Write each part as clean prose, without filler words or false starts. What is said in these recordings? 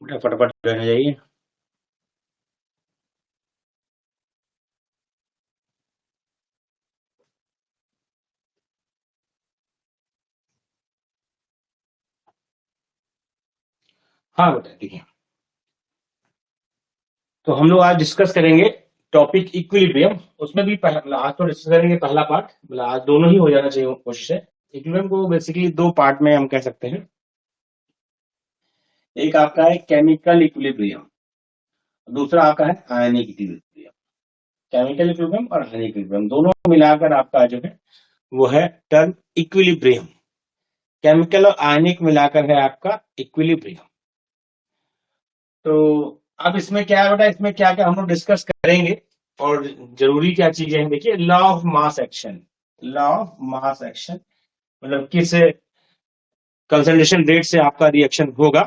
बेटा फटाफट रहना चाहिए। हाँ बेटा देखिए, तो हम लोग आज डिस्कस करेंगे टॉपिक इक्विलिब्रियम। उसमें भी आज तो डिस्कस करेंगे पहला पार्ट, मतलब आज दोनों ही हो जाना चाहिए, कोशिश है। इक्विलिब्रियम को बेसिकली दो पार्ट में हम कह सकते हैं। एक आपका है केमिकल इक्विलिब्रियम, दूसरा आपका है आयनिक इक्विलिब्रियम। केमिकल इक्विलिब्रियम और आयनिक इक्विलिब्रियम दोनों मिलाकर आपका जो है वो है टर्म इक्विलिब्रियम। केमिकल और आयनिक मिलाकर है आपका इक्विलिब्रियम। तो अब इसमें क्या है बेटा, इसमें क्या क्या हम लोग डिस्कस करेंगे और जरूरी क्या चीजें हैं। देखिए, law of mass action. Law of mass action मतलब किस कंसंट्रेशन रेट से आपका रिएक्शन होगा,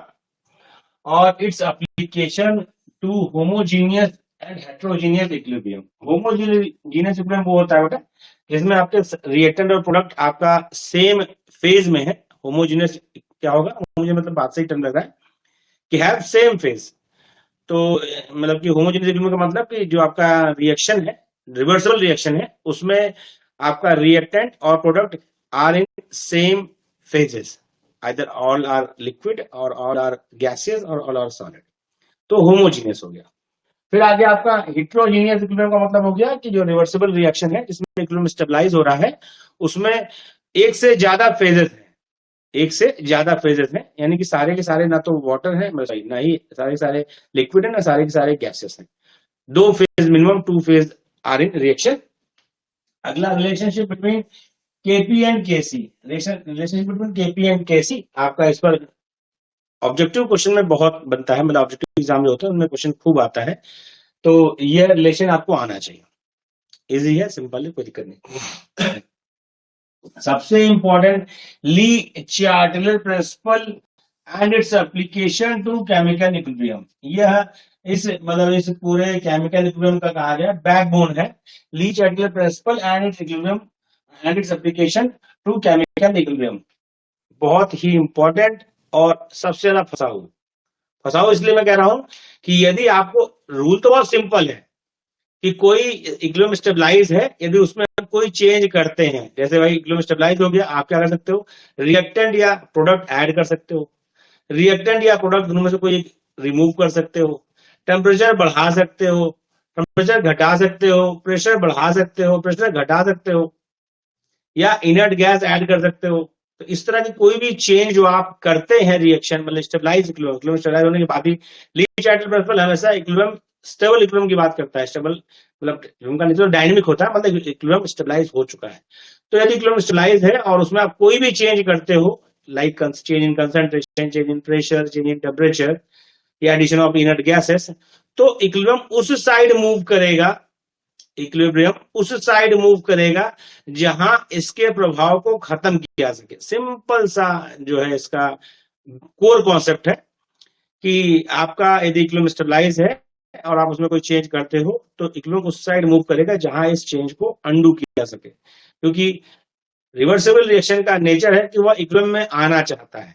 और its application to homogeneous and heterogeneous equilibrium. Homogeneous equilibrium वो होता है बेटा जिसमें आपके रिएक्टेंट और प्रोडक्ट आपका सेम फेज में है। होमोजीनियस क्या होगा, मुझे मतलब बात से ही टर्म लग रहा है कि हैव सेम फेज। तो मतलब कि होमोजेनियस इक्विलिब्रियम का मतलब कि जो आपका रिएक्शन है, रिवर्सिबल रिएक्शन है, उसमें आपका रिएक्टेंट और product are in same phases, either all are liquid or all are gases or all are solid. तो होमोजीनियस हो गया। फिर आगे आपका हेट्रोजीनियस इक्विलिब्रियम का मतलब हो गया कि जो रिवर्सिबल रिएक्शन है जिसमें इक्विलिब्रियम स्टेबलाइज हो रहा है, उसमें एक से ज्यादा फेजेस है, एक से ज्यादा फेजेस हैं, यानी कि सारे के सारे ना तो वाटर है, ना ही सारे के सारे लिक्विड है, ना सारे के सारे गैसेस हैं। दो phase minimum, two phase are in reaction. अगला relationship between KP and KC. Relationship between KP and KC आपका इस पर ऑब्जेक्टिव क्वेश्चन में बहुत बनता है, मतलब ऑब्जेक्टिव एग्जाम जो होते हैं उनमें क्वेश्चन खूब आता है। तो यह रिलेशन आपको आना चाहिए, इजी है, सिंपल है, कोई दिक्कत नहीं। सबसे important, Le Chatelier principle and its application to chemical equilibrium. यह इस मतलब इस पूरे केमिकल इक्विलिब्रियम का कहा गया बैकबोन है। Le Chatelier principle and its equilibrium and its application to chemical equilibrium बहुत ही इंपॉर्टेंट और सबसे ज्यादा फंसाऊ। फंसाऊ इसलिए मैं कह रहा हूं कि यदि आपको, रूल तो बहुत सिंपल है कि कोई इक्विलिब्रियम स्टेबलाइज है, यदि उसमें कोई चेंज करते हैं, जैसे भाई इक्विलिब्रियम स्टेबलाइज हो गया, आप क्या कर सकते हो, रिएक्टेंट या प्रोडक्ट ऐड कर सकते हो। रिएक्टेंट या प्रोडक्ट दोनों में से कोई रिमूव कर सकते हो। टेम्परेचर बढ़ा सकते हो, टेम्परेचर घटा सकते हो, प्रेशर बढ़ा सकते हो, प्रेशर घटा सकते हो, या इनर्ट गैस ऐड कर सकते हो। तो इस तरह की कोई भी चेंज जो आप करते हैं रिएक्शन, मतलब स्टेबलाइज इक्विलिब्रियम स्टेबलाइज होने के बाद ही, ली चार्टलर प्रिंसिपल हमेशा इक्विलिब्रियम स्टेबल इक्विलिब्रियम की बात करता है। स्टेबल मतलब इक्विलिब्रियम का नेचर डायनामिक होता है, मतलब इक्विलिब्रियम स्टेबलाइज हो चुका है। तो यदि इक्विलिब्रियम स्टेबलाइज है और उसमें आप कोई भी चेंज करते हो, like change in concentration, change in pressure, change in temperature या एडिशन ऑफ इनर्ट गैसेस, तो इक्विलिब्रियम उस साइड मूव करेगा, इक्विलिब्रियम उस साइड मूव करेगा जहां इसके प्रभाव को खत्म किया जा सके। सिंपल सा जो है इसका कोर कॉन्सेप्ट है कि आपका यदि इक्विलिब्रियम स्टेबलाइज है और आप उसमें कोई चेंज करते हो, तो इक्विलिब्रियम उस साइड मूव करेगा जहां इस चेंज को अंडू किया जा सके, क्योंकि रिवर्सिबल रिएक्शन का नेचर है कि वह इक्विलिब्रियम में आना चाहता है।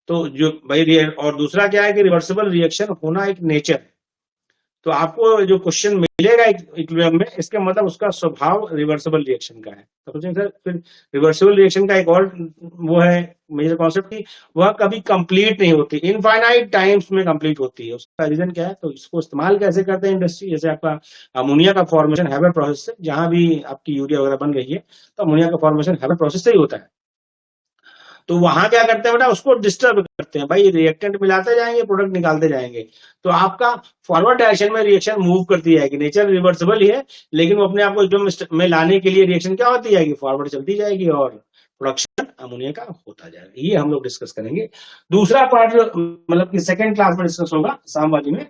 तो जो भाई, और दूसरा क्या है कि रिवर्सिबल रिएक्शन होना एक नेचर है। तो आपको जो क्वेश्चन मिलेगा इक्विलिब्रियम में, इसका मतलब उसका स्वभाव रिवर्सिबल रिएक्शन का है। तो सोचें सर, फिर रिवर्सिबल रिएक्शन का एक और वो है मेजर कॉन्सेप्ट की, वह कभी कंप्लीट नहीं होती, इनफाइनाइट टाइम्स में कंप्लीट होती है। उसका रीजन क्या है, तो इसको इस्तेमाल कैसे करते हैं इंडस्ट्री, जैसे आपका अमोनिया का फॉर्मेशन हैबर प्रोसेस से, जहां भी आपकी यूरिया वगैरह बन रही है तो अमोनिया का फॉर्मेशन हैबर प्रोसेस से ही होता है। तो वहां क्या करते हैं बेटा, उसको डिस्टर्ब करते हैं, भाई रिएक्टेंट मिलाते जाएंगे, प्रोडक्ट निकालते जाएंगे, तो आपका फॉरवर्ड डायरेक्शन में रिएक्शन मूव करती जाएगी। नेचर रिवर्सिबल ही है, लेकिन वो अपने आप को एकदम में लाने के लिए रिएक्शन क्या होती जाएगी, फॉरवर्ड चलती जाएगी और प्रोडक्शन अमोनिया का होता जाएगा। ये हम लोग डिस्कस करेंगे। दूसरा पार्ट जो मतलब कि सेकंड क्लास में डिस्कस होगा सामवादी में,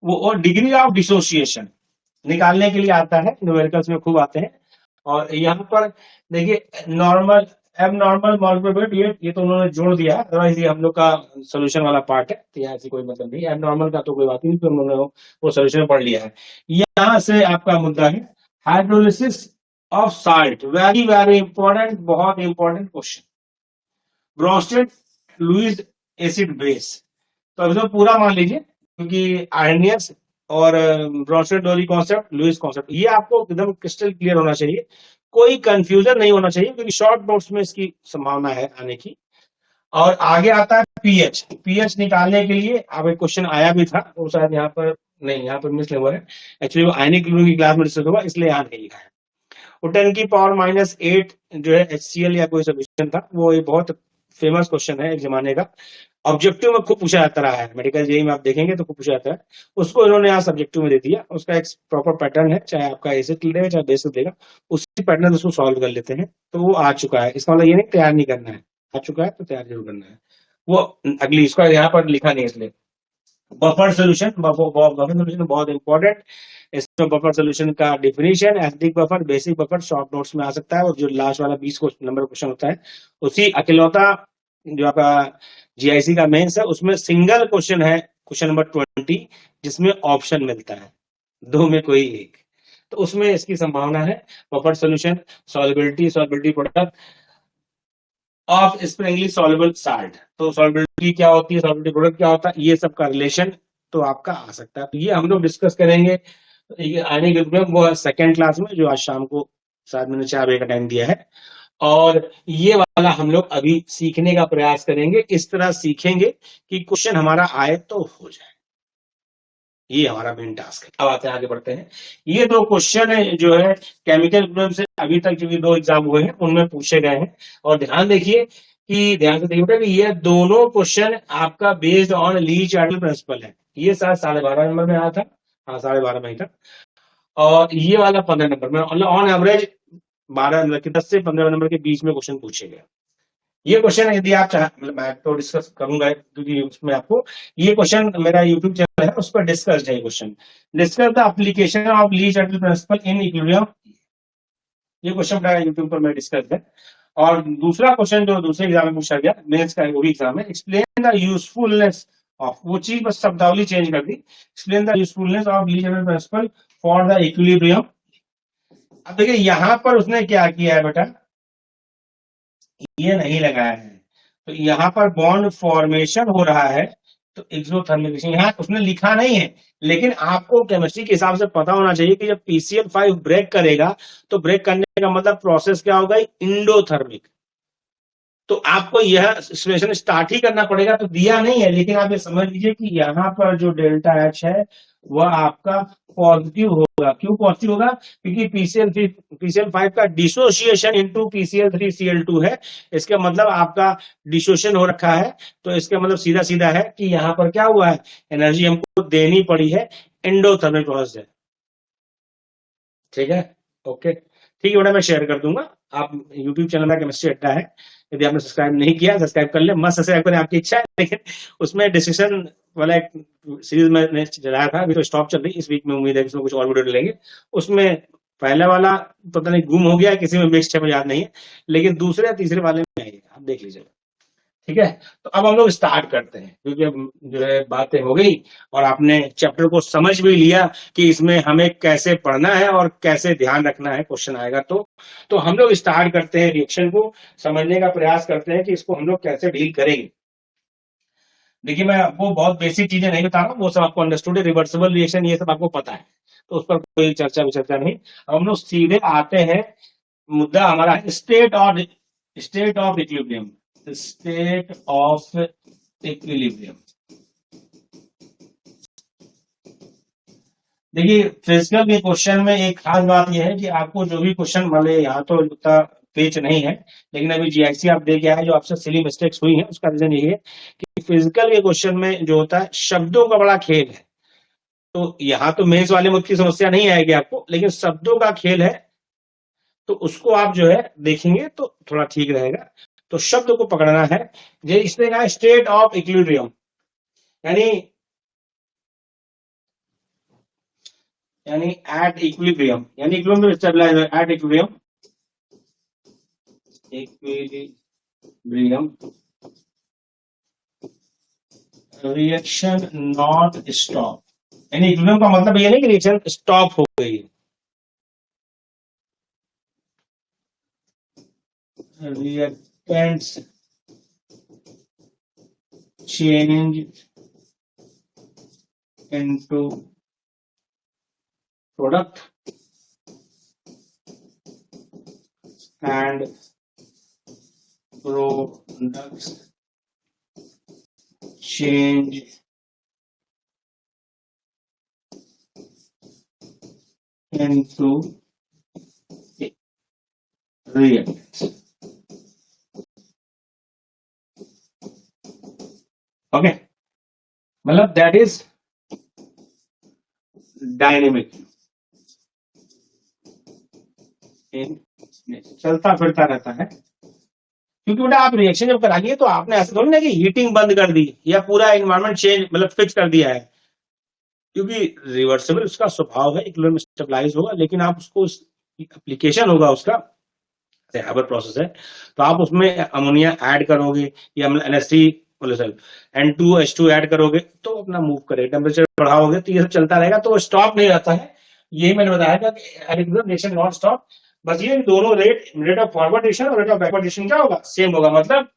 वो और डिग्री ऑफ डिसोसिएशन निकालने के लिए आता है, न्यूमेरिकल्स में खूब आते हैं। और यहाँ पर देखिए, नॉर्मल एब नॉर्मल मॉलिक्यूलर वेट, ये तो उन्होंने जोड़ दिया है, अदरवाइज ये हम लोग का सोल्यूशन वाला पार्ट है, तो यहाँ से कोई मतलब नहीं। एब नॉर्मल का तो कोई बात नहीं, तो उन्होंने वो सोल्यूशन पढ़ लिया है। यहाँ से आपका मुद्दा है hydrolysis of salt, very very important, बहुत important question. Bronsted Lewis acid base, तो अब इसमें पूरा मान लीजिए, क्योंकि आर्नियस और ब्रॉन्स्टेड-डोली कॉन्सेप्ट, लुईस कॉन्सेप्ट, ये आपको एकदम क्रिस्टल क्लियर होना चाहिए, कोई कंफ्यूजन नहीं होना चाहिए, क्योंकि शॉर्ट नोट्स में इसकी संभावना है आने की। और आगे आता है पीएच। पीएच निकालने के लिए अब एक क्वेश्चन आया भी था, वो शायद यहाँ पर नहीं, यहाँ पर मिस हुआ है, एक्चुअली वो आयनिक की क्लास में डिस्कस होगा, इसलिए यहाँ नहीं लिखा है। वो 10⁻⁻8 जो है HCl या कोई सोल्यूशन था, वो एक बहुत फेमस क्वेश्चन है एक जमाने का, ऑब्जेक्टिव में खूब पूछा जाता रहा है, मेडिकल जेई में आप देखेंगे तो खूब पूछा जाता है, उसको इन्होंने यहाँ सब्जेक्टिव में दे दिया। उसका एक प्रॉपर पैटर्न है, चाहे आपका एसिड देगा चाहे बेसिक देगा, उसी पैटर्न उसको सॉल्व कर लेते हैं। तो वो आ चुका है, इसका मतलब ये नहीं तैयार नहीं करना है, आ चुका है तो तैयार जरूर करना है। वो अगली, इसका यहाँ पर लिखा नहीं इसलिए। बफर सोल्यूशन, बफर सोल्यूशन बहुत इंपॉर्टेंट। इसमें बफर सोल्यूशन का definition, acidic buffer, basic buffer, short notes में आ सकता है, और जो लास्ट वाला 20 नंबर क्वेश्चन होता है, उसी अकेलौता जो आपका जीआईसी का मेंस है, उसमें सिंगल क्वेश्चन है, क्वेश्चन नंबर 20, जिसमें ऑप्शन मिलता है, दो में कोई एक, तो उसमें इसकी संभावना है। Buffer solution, solubility product of Sprüngli soluble salt, तो सॉल्युबिलिटी क्या होती है, सॉल्युबिलिटी प्रोडक्ट क्या होता है, ये सब का रिलेशन तो आपका आ सकता है। तो ये हम लोग डिस्कस करेंगे आने के ग्रुप में, वो सेकंड क्लास में, जो आज शाम को शायद मैंने 4 बजे का टाइम दिया है। और ये वाला हम लोग अभी सीखने का प्रयास करेंगे, इस तरह सीखेंगे कि क्वेश्चन हमारा आए तो हो जाए, ये हमारा मेन टास्क है। अब आते हैं, आगे बढ़ते हैं। ये दो क्वेश्चन है जो है केमिकल इक्विलिब्रियम से अभी तक जो भी 2 एग्जाम हुए हैं उनमें पूछे गए हैं, और ध्यान देखिए कि ध्यान से देखिए बेटा कि ये दोनों क्वेश्चन आपका based on Lee Chatelier principal है। ये शायद 12.5 नंबर में आया था, हाँ 12.5 में ही था, और ये वाला 15 नंबर में, ऑन एवरेज 12 नंबर के 10 से 15 नंबर के बीच में क्वेश्चन पूछे गए। ये क्वेश्चन यदि आप चाहें, मतलब मैं तो डिस्कस करूंगा, क्योंकि उसमें आपको ये क्वेश्चन मेरा यूट्यूब चैनल है, उस पर डिस्कस है ये question, discuss the application of Le Chatelier principle in equilibrium, ये क्वेश्चन मेरा यूट्यूब पर मैं डिस्कस है। और दूसरा क्वेश्चन जो दूसरे एग्जाम में पूछा गया, मेंस का वो भी एग्जाम है, एक्सप्लेन द यूजफुलनेस ऑफ, वो चीज बस शब्दावली चेंज कर दी, explain the usefulness of Le Chatelier principle for the equilibrium. अब देखिए यहां पर उसने क्या किया है बेटा, ये नहीं लगाया है, तो यहाँ पर बॉन्ड फॉर्मेशन हो रहा है, तो एक्सोथर्मिक, यहाँ उसने लिखा नहीं है, लेकिन आपको केमिस्ट्री के हिसाब से पता होना चाहिए कि जब PCl5 ब्रेक करेगा, तो ब्रेक करने का मतलब प्रोसेस क्या होगा, इंडोथर्मिक। तो आपको यह सिचुएशन स्टार्ट ही करना पड़ेगा, तो दिया नहीं है, लेकिन आप ये समझ लीजिए कि यहाँ पर जो डेल्टा H है वह आपका पॉजिटिव होगा। क्यों पॉजिटिव होगा, क्योंकि PCl5 का डिसोसिएशन इनटू PCl3Cl2 है, इसका मतलब आपका डिसोसिएशन हो रखा है, तो इसका मतलब सीधा सीधा है कि यहाँ पर क्या हुआ है, एनर्जी हमको देनी पड़ी है, एंडोथर्मिक प्रोसेस है। ठीक है, ओके, ठीक है बेटा, मैं शेयर कर दूंगा। आप यूट्यूब चैनल में केमिस्ट्री अड्डा है, यदि आपने सब्सक्राइब नहीं किया सब्सक्राइब कर ले, मस्त सब्सक्राइब करें, आपकी इच्छा है, लेकिन उसमें डिस्कशन वाला एक सीरीज मैंने चलाया था, अभी तो स्टॉप चल रही, इस वीक में उम्मीद है कि उसमें कुछ और वीडियो लेंगे। उसमें पहला वाला पता नहीं गुम हो गया, किसी में मिक्स है, मुझे याद नहीं है, लेकिन दूसरे या तीसरे वाले में आएगा, आप देख लीजिएगा। ठीक है, तो अब हम लोग स्टार्ट करते हैं, क्योंकि अब जो है बातें हो गई और आपने चैप्टर को समझ भी लिया कि इसमें हमें कैसे पढ़ना है और कैसे ध्यान रखना है, क्वेश्चन आएगा तो हम लोग स्टार्ट करते हैं, रिएक्शन को समझने का प्रयास करते हैं कि इसको हम लोग कैसे डील करेंगे। देखिए मैं आपको बहुत बेसिक चीजें नहीं बता रहा हूँ, वो सब आपको अंडरस्टूड है, रिवर्सिबल रिएक्शन ये सब आपको पता है, तो उस पर कोई चर्चा नहीं। अब हम लोग सीधे आते हैं, मुद्दा हमारा है state of equilibrium, state of equilibrium. देखिए फिजिकल के क्वेश्चन में एक खास बात यह है कि आपको जो भी क्वेश्चन मिले, यहाँ तो उतना पेच नहीं है, लेकिन अभी जीआईसी आप दे के आए, जो आपसे सिली मिस्टेक्स हुई है उसका रीजन यही है कि फिजिकल के क्वेश्चन में जो होता है शब्दों का बड़ा खेल है। तो यहाँ तो मेंस वाले में की समस्या नहीं आएगी आपको, लेकिन शब्दों का खेल है, तो उसको आप जो है देखेंगे तो थोड़ा ठीक रहेगा। तो शब्द को पकड़ना है, ये इसने कहा स्टेट ऑफ इक्विलिब्रियम, यानी एट इक्विलिब्रियम, यानी equilibrium stabilize at equilibrium reaction not stop, यानी इक्विलिब्रियम का मतलब ये नहीं कि रिएक्शन स्टॉप हो गई, reactants change into product and products change into reactants. Okay, मतलब that is dynamic in चलता फिरता रहता है, क्योंकि बेटा आप रिएक्शन जब कराइए तो आपने ऐसा थोड़ी ना कि हीटिंग बंद कर दी या पूरा एनवायरमेंट चेंज मतलब फिक्स कर दिया है, क्योंकि रिवर्सिबल उसका स्वभाव है, इक्विलिब्रियम में स्टेबलाइज होगा, लेकिन आप उसको एप्लीकेशन होगा उसका हैबर प्रोसेस है, तो आप उसमें अमोनिया ऐड करोगे या NH3 N2H2 ऐड करोगे तो अपना मूव करेगा, टेम्परेचर बढ़ाओगे तो ये सब चलता रहेगा, तो स्टॉप नहीं रहता है। यही मैंने बताया था कि रिएक्शन नॉट स्टॉप, बस ये दोनों रेट ऑफ फॉरवर्डेशन और रेट ऑफ बैकवर्डेशन क्या होगा, सेम होगा, मतलब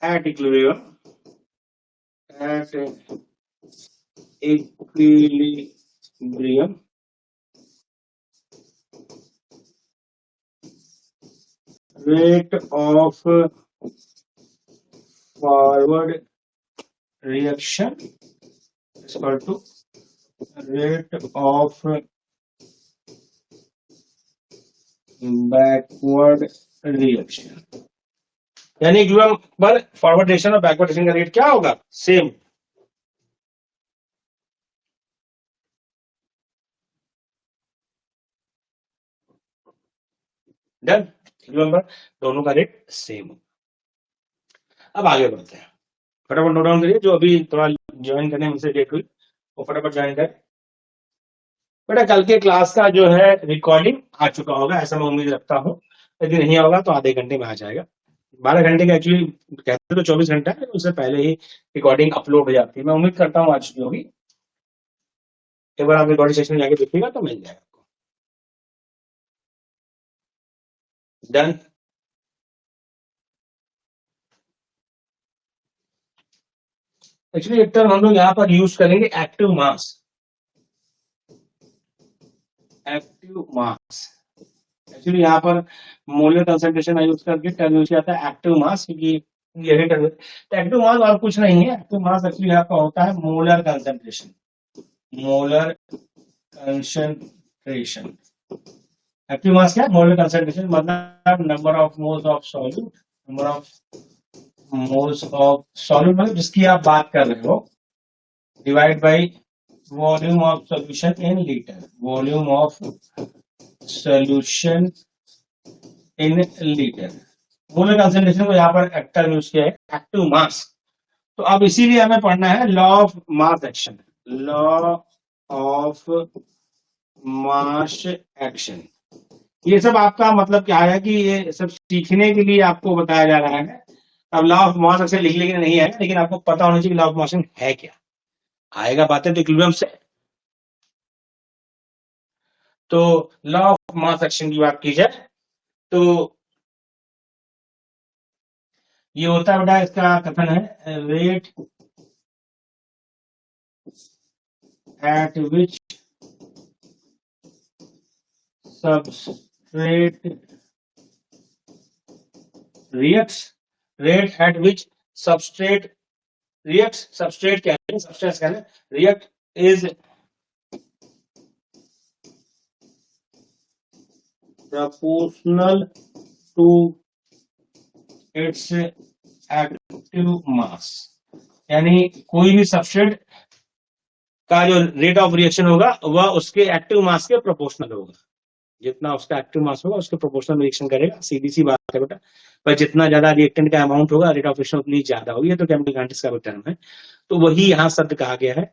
at equilibrium rate of forward reaction is equal to rate of backward reaction, यानी इक्विलिब्रियम पर फॉरवर्ड रिएक्शन और बैकवर्ड रिएक्शन का रेट क्या होगा, सेम। डन, इक्विलिब्रियम पर दोनों का रेट सेम। अब आगे बढ़ते हैं, फटाफट नोट डाउन करिए, जो अभी थोड़ा ज्वाइन करने में मुझसे डेट हुई वो फटाफट ज्वाइन करें। बेटा कल के क्लास का जो है रिकॉर्डिंग आ चुका होगा, ऐसा मैं उम्मीद रखता हूँ, यदि नहीं होगा तो आधे घंटे में आ जाएगा। 12 घंटे का एक्चुअली कहते तो 24 घंटा है, उससे पहले ही रिकॉर्डिंग अपलोड हो जाती है, मैं उम्मीद करता हूँ आ चुकी होगी। एक बार आप रिकॉर्डिंग सेक्शन में जाके देखिएगा तो मिल जाएगा। डन, एक्चुअली एक टर्म हम लोग यहाँ पर यूज करेंगे active mass. Active mass actually यहाँ पर मोलर कंसंट्रेशन यूज करके टर्म यूज किया था एक्टिव मास, क्योंकि यही टर्म एक्टिव मास और कुछ नहीं है। एक्टिव मास एक्चुअली यहाँ पर होता है molar concentration, molar concentration. Active मास क्या है, मोलर कंसंट्रेशन, मतलब number of moles of solute, number of moles of solute मतलब जिसकी आप बात कर रहे हो, divide by volume of solution in litre, volume of solution in litre. Molar concentration को यहाँ पर एक्टर यूज किया है, एक्टिव मास। तो अब इसीलिए हमें पढ़ना है law of mass action, law of mass action. ये सब आपका मतलब क्या है कि ये सब सीखने के लिए आपको बताया जा रहा है। अब लॉ ऑफ मास एक्शन लिख लेकिन नहीं है, लेकिन आपको पता होना चाहिए लॉ ऑफ मास एक्शन है क्या, आएगा बातें तो इक्विलिब्रियम से। तो लॉ ऑफ मास एक्शन की बात की जाए तो ये होता है बेटा, इसका कथन है rate at which substrate reacts, rate at which substrate reacts, substrate क्या है, सबस्टेंस क्या है, react is proportional to its active mass, यानी कोई भी सबस्ट्रेट का जो रेट ऑफ रिएक्शन होगा वह उसके एक्टिव मास के प्रोपोर्शनल होगा, जितना उसका एक्टिव मास होगा उसके प्रोपोर्शनल रिएक्शन करेगा, सीधी सी बात है बेटा। पर जितना ज्यादा रिएक्टेंट का अमाउंट होगा रेट ऑफ रिएक्शन उतनी ज्यादा होगी, तो केमिकल काइनेटिक्स का टर्म है। तो वही यहाँ शब्द कहा गया है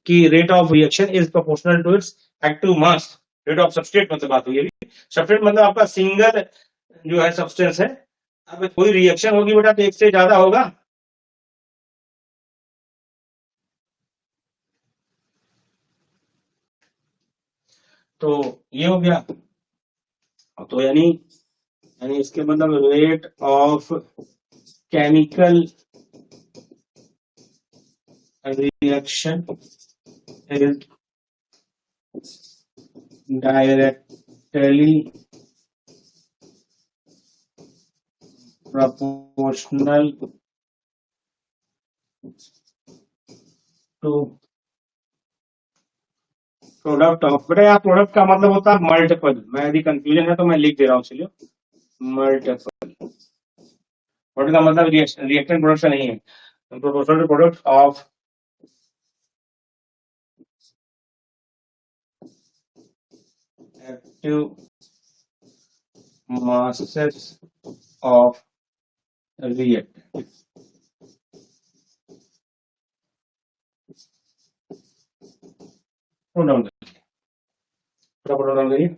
कि rate of reaction is proportional to its active mass. Rate of substrate मतलब बात हुई है, सबस्ट्रेट मतलब आपका सिंगल जो है सब्सटेंस है, अब कोई रिएक्शन होगी बेटा तो एक से ज्यादा होगा, तो ये हो गया। तो यानी इसके मतलब rate of chemical reaction is directly proportional to product of, बेटा यहाँ प्रोडक्ट का मतलब होता है मल्टीपल, मैं यदि कंफ्यूजन है तो मैं लिख दे रहा हूँ, चलिए मल्टीपल। प्रोडक्ट का मतलब रिएक्टेंट प्रोडक्ट से नहीं है, proportional product of active masses of reactant। Note down करिए, नोट डाउन करिए।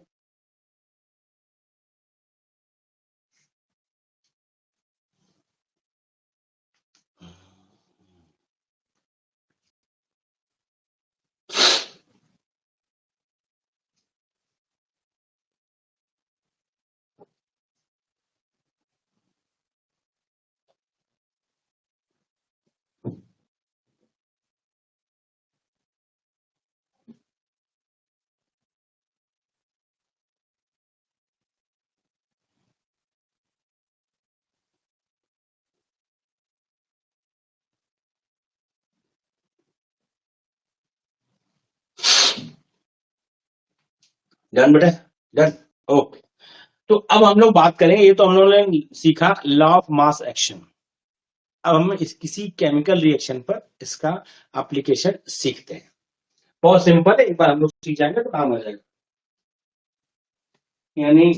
डन बेटा, डन, ओके। तो अब हम लोग बात करें, ये तो हम लोगों ने सीखा लॉ ऑफ मास एक्शन। अब हम किसी केमिकल रिएक्शन पर इसका एप्लीकेशन सीखते हैं। बहुत सिंपल है, एक बार हम लोग सीख जाएंगे तो काम हो जाएगा। यानी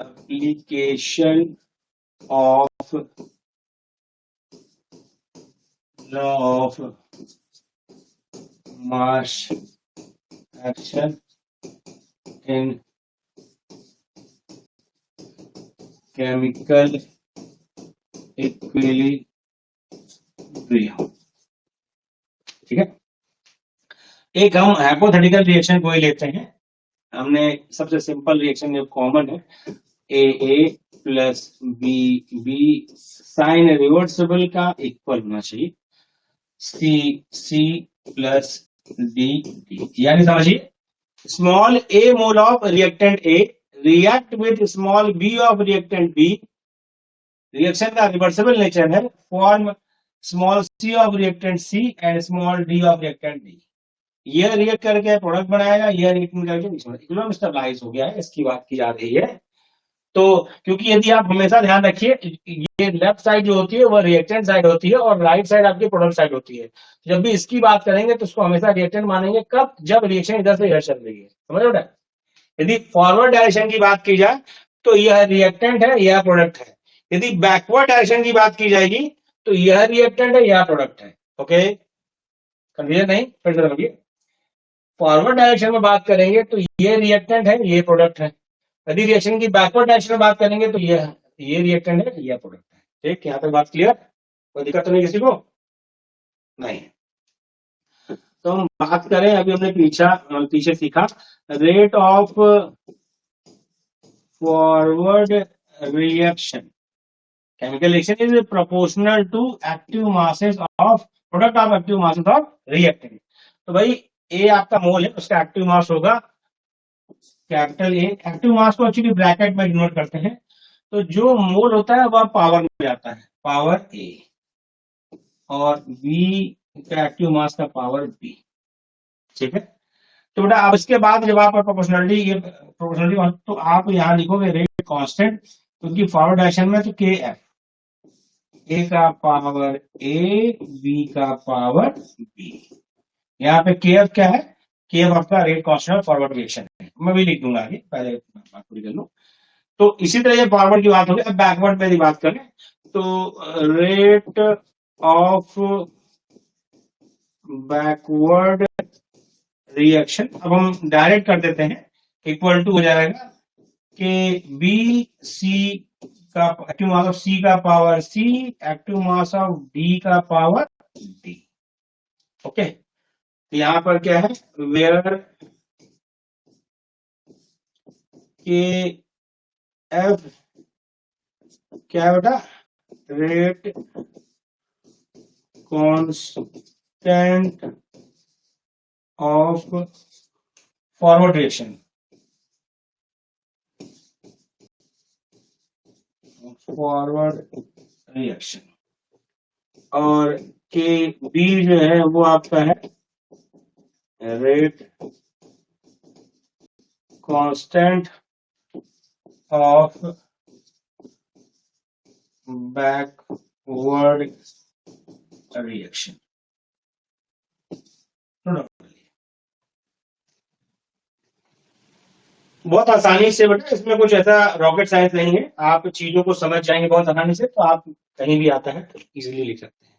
application of law of mass action in chemical equilibrium. ठीक है, एक हम हाइपोथेटिकल रिएक्शन कोई लेते हैं। हमने सबसे सिंपल रिएक्शन जो कॉमन है, A plus B sign reversible का इक्वल होना चाहिए सी प्लस डी, यानी समझिए small A mole of reactant A react with small B of reactant B, reaction का रिवर्सिबल नेचर है, form small C of reactant C and small D of reactant D. यह react करके product बनाएगा, यह react करके equilibrium stabilise हो गया है, इसकी बात की जा रही है। तो क्योंकि यदि आप हमेशा ध्यान रखिए, ये लेफ्ट साइड जो होती है वह रिएक्टेंट साइड होती है और राइट साइड आपकी प्रोडक्ट साइड होती है। जब भी इसकी बात करेंगे तो उसको हमेशा रिएक्टेंट मानेंगे, कब? जब रिएक्शन इधर से इधर चल रही है, समझ रहे हो? यदि फॉरवर्ड डायरेक्शन की बात की जाए तो यह रिएक्टेंट है, यह प्रोडक्ट है। यदि बैकवर्ड डायरेक्शन की बात की जाएगी तो यह रिएक्टेंट है, यह प्रोडक्ट है। ओके, कंफ्यूजन नहीं? फिर से समझिए, फॉरवर्ड डायरेक्शन में बात करेंगे तो ये रिएक्टेंट है, ये प्रोडक्ट है। यदि रिएक्शन की बैकवर्ड डायरेक्शन में बात करेंगे तो ये रिएक्टेंट है, ये प्रोडक्ट है। ठीक, यहाँ तक बात क्लियर? कोई दिक्कत तो नहीं किसी को? नहीं। तो हम बात करें, अभी हमने पीछे सीखा rate of forward reaction, chemical reaction is proportional to active masses of product of active masses of reactant. तो भाई ए आपका मोल है, उसका एक्टिव मास होगा कैपिटल ए। एक्टिव मास को एक्चुअली ब्रैकेट में डिनोट करते हैं, तो जो मोल होता है वह पावर में जाता है, पावर ए, और बी का एक्टिव मास का पावर बी। ठीक है, तो बेटा अब इसके बाद जब आप प्रोपोर्शनलिटी तो आप यहाँ लिखोगे रेट कांस्टेंट, क्योंकि फॉरवर्ड डायरेक्शन में तो के एफ, ए का पावर ए, बी का पावर बी। यहाँ पे के एफ क्या है? के एफ आपका रेट कांस्टेंट फॉरवर्ड रिएक्शन है, मैं भी लिख दूंगा आगे, पहले बात पूरी कर लूं। तो इसी तरह ये फॉरवर्ड की बात होगी। अब बैकवर्ड में बात करें तो रेट ऑफ बैकवर्ड रिएक्शन, अब हम डायरेक्ट कर देते हैं, इक्वल टू हो जाएगा कि बी सी का एक्टिव मास ऑफ सी का power C, active mass of D का पावर डी। ओके, तो यहां पर क्या है, वेयर के एफ क्या है बेटा, rate constant of forward reaction, और के बी जो है वो आपका है rate constant of backward reaction. बहुत आसानी से बेटा, इसमें कुछ ऐसा रॉकेट साइंस नहीं है, आप चीजों को समझ जाएंगे बहुत आसानी से, तो आप कहीं भी आता है तो इजीली लिख सकते हैं।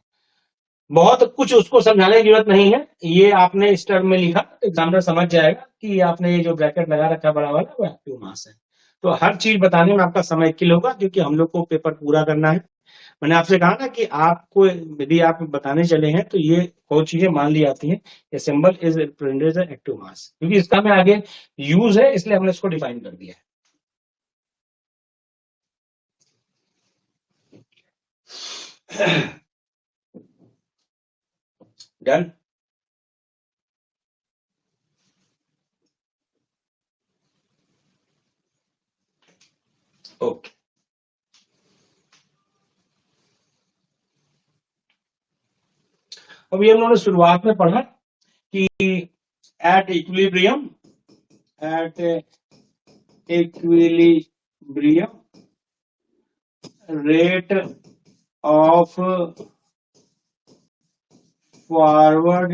बहुत कुछ उसको समझाने की जरूरत नहीं है, ये आपने इस टर्म में लिखा एग्जामिनर समझ जाएगा कि आपने ये जो ब्रैकेट लगा रखा बड़ा वाला वो एक्टिव मास है। तो हर चीज बताने में आपका समय किल होगा, क्योंकि हम लोग को पेपर पूरा करना है। मैंने आपसे कहा ना कि आपको यदि आप बताने चले हैं तो ये बहुत चीजें मान ली जाती हैं। ये symbol is represented active mass, क्योंकि इसका में आगे यूज है, इसलिए हमने इसको डिफाइन कर दिया है। डन। ओके, अभी हम लोगों ने शुरुआत में पढ़ा कि at equilibrium rate of forward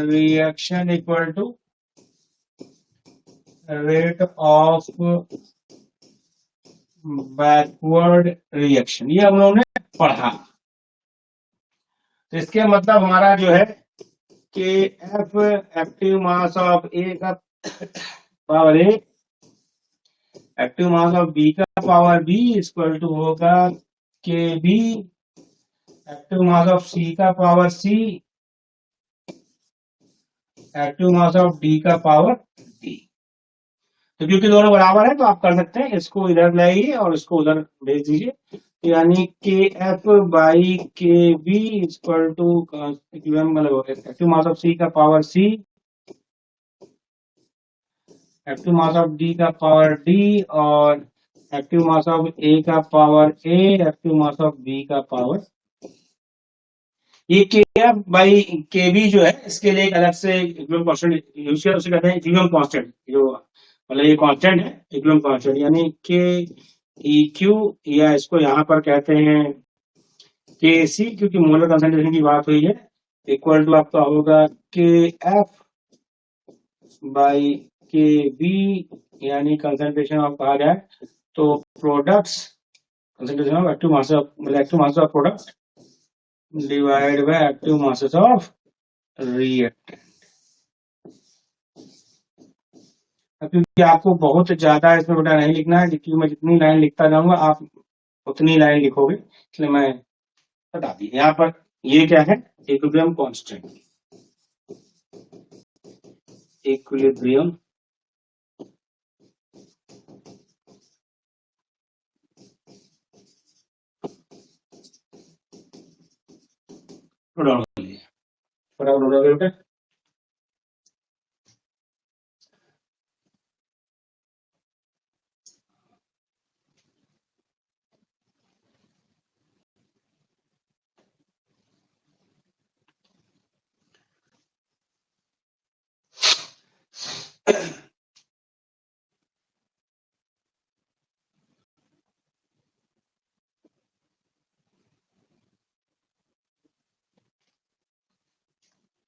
reaction equal to rate of backward reaction, ये हम लोगों ने पढ़ा। तो इसके मतलब हमारा जो है कि F active mass of A का power A, active mass of B का पावर बी इक्वल टू होगा K B, active mass of C का power C, active mass of D का पावर डी। तो क्योंकि दोनों बराबर है तो आप कर सकते हैं, इसको इधर लाइए और इसको उधर भेज दीजिए, यानी K F by K B equal to मतलब एक्टिव मास ऑफ सी का power C, active mass of D का पावर डी, और एक्टिव मास ऑफ ए का power A, active mass of B का पावर। ये K F by K B जो है, इसके लिए एक अलग से इक्विलिब्रियम कांस्टेंट यूज किया, उसे कहते हैं इक्विलिब्रियम कांस्टेंट, जो मतलब ये कांस्टेंट है इक्विलिब्रियम कांस्टेंट, यानी के ई क्यू, या इसको यहाँ पर कहते हैं के सी, क्योंकि मोलर कंसंट्रेशन की बात हुई है, इक्वल टू आपका होगा K F by K b, यानी कंसंट्रेशन ऑफ कहा जाए तो products, concentration of active mass of, मतलब active mass of product divide by active masses of reactant. क्योंकि आपको बहुत ज्यादा इसमें बेटा नहीं लिखना है, क्योंकि मैं जितनी लाइन लिखता जाऊंगा आप उतनी लाइन लिखोगे, इसलिए मैं बता दी। यहाँ पर ये क्या है, इक्विलिब्रियम कांस्टेंट, इक्विलिब्रियम बेटा।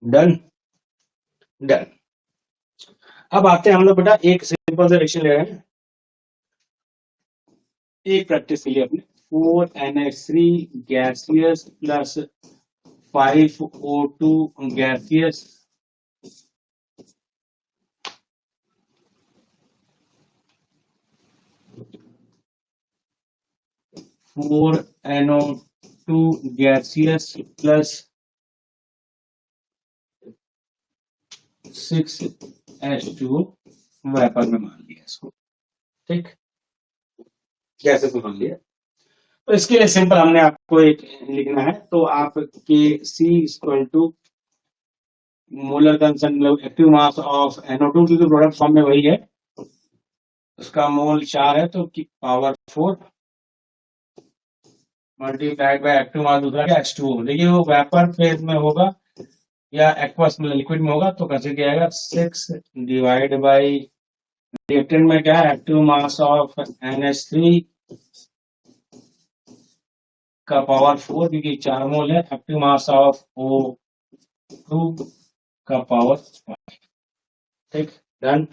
Done done. अब आते हैं हम लोग बेटा एक सिंपल से रिएक्शन ले रहे हैं, एक प्रैक्टिस के लिए अपने 4NH3 gaseous plus 5O2 gaseous, 4NO2 gaseous plus 6H2O vapour में मान लिया इसको, ठीक, गैसेस में मान लिया। तो इसके लिए सिंपल हमने आपको एक लिखना है, तो आप K c equal to molar concentration active mass of NO2 की प्रोडक्ट फॉर्म में वही है, उसका मोल 4 है तो की पावर 4 मल्टीप्लाइड बाय एक्टिव मास दूसरा क्या H2O। देखिए वो वेपर फेज में होगा या एक्वस में लिक्विड में होगा तो कैसे किया जाएगा 6 डिवाइड बाई रिएक्टेंट में क्या है एक्टिव मास ऑफ NH3 का पावर 4 क्योंकि 4 मोल है, एक्टिव मास ऑफ O2 का पावर 5। ठीक, डन।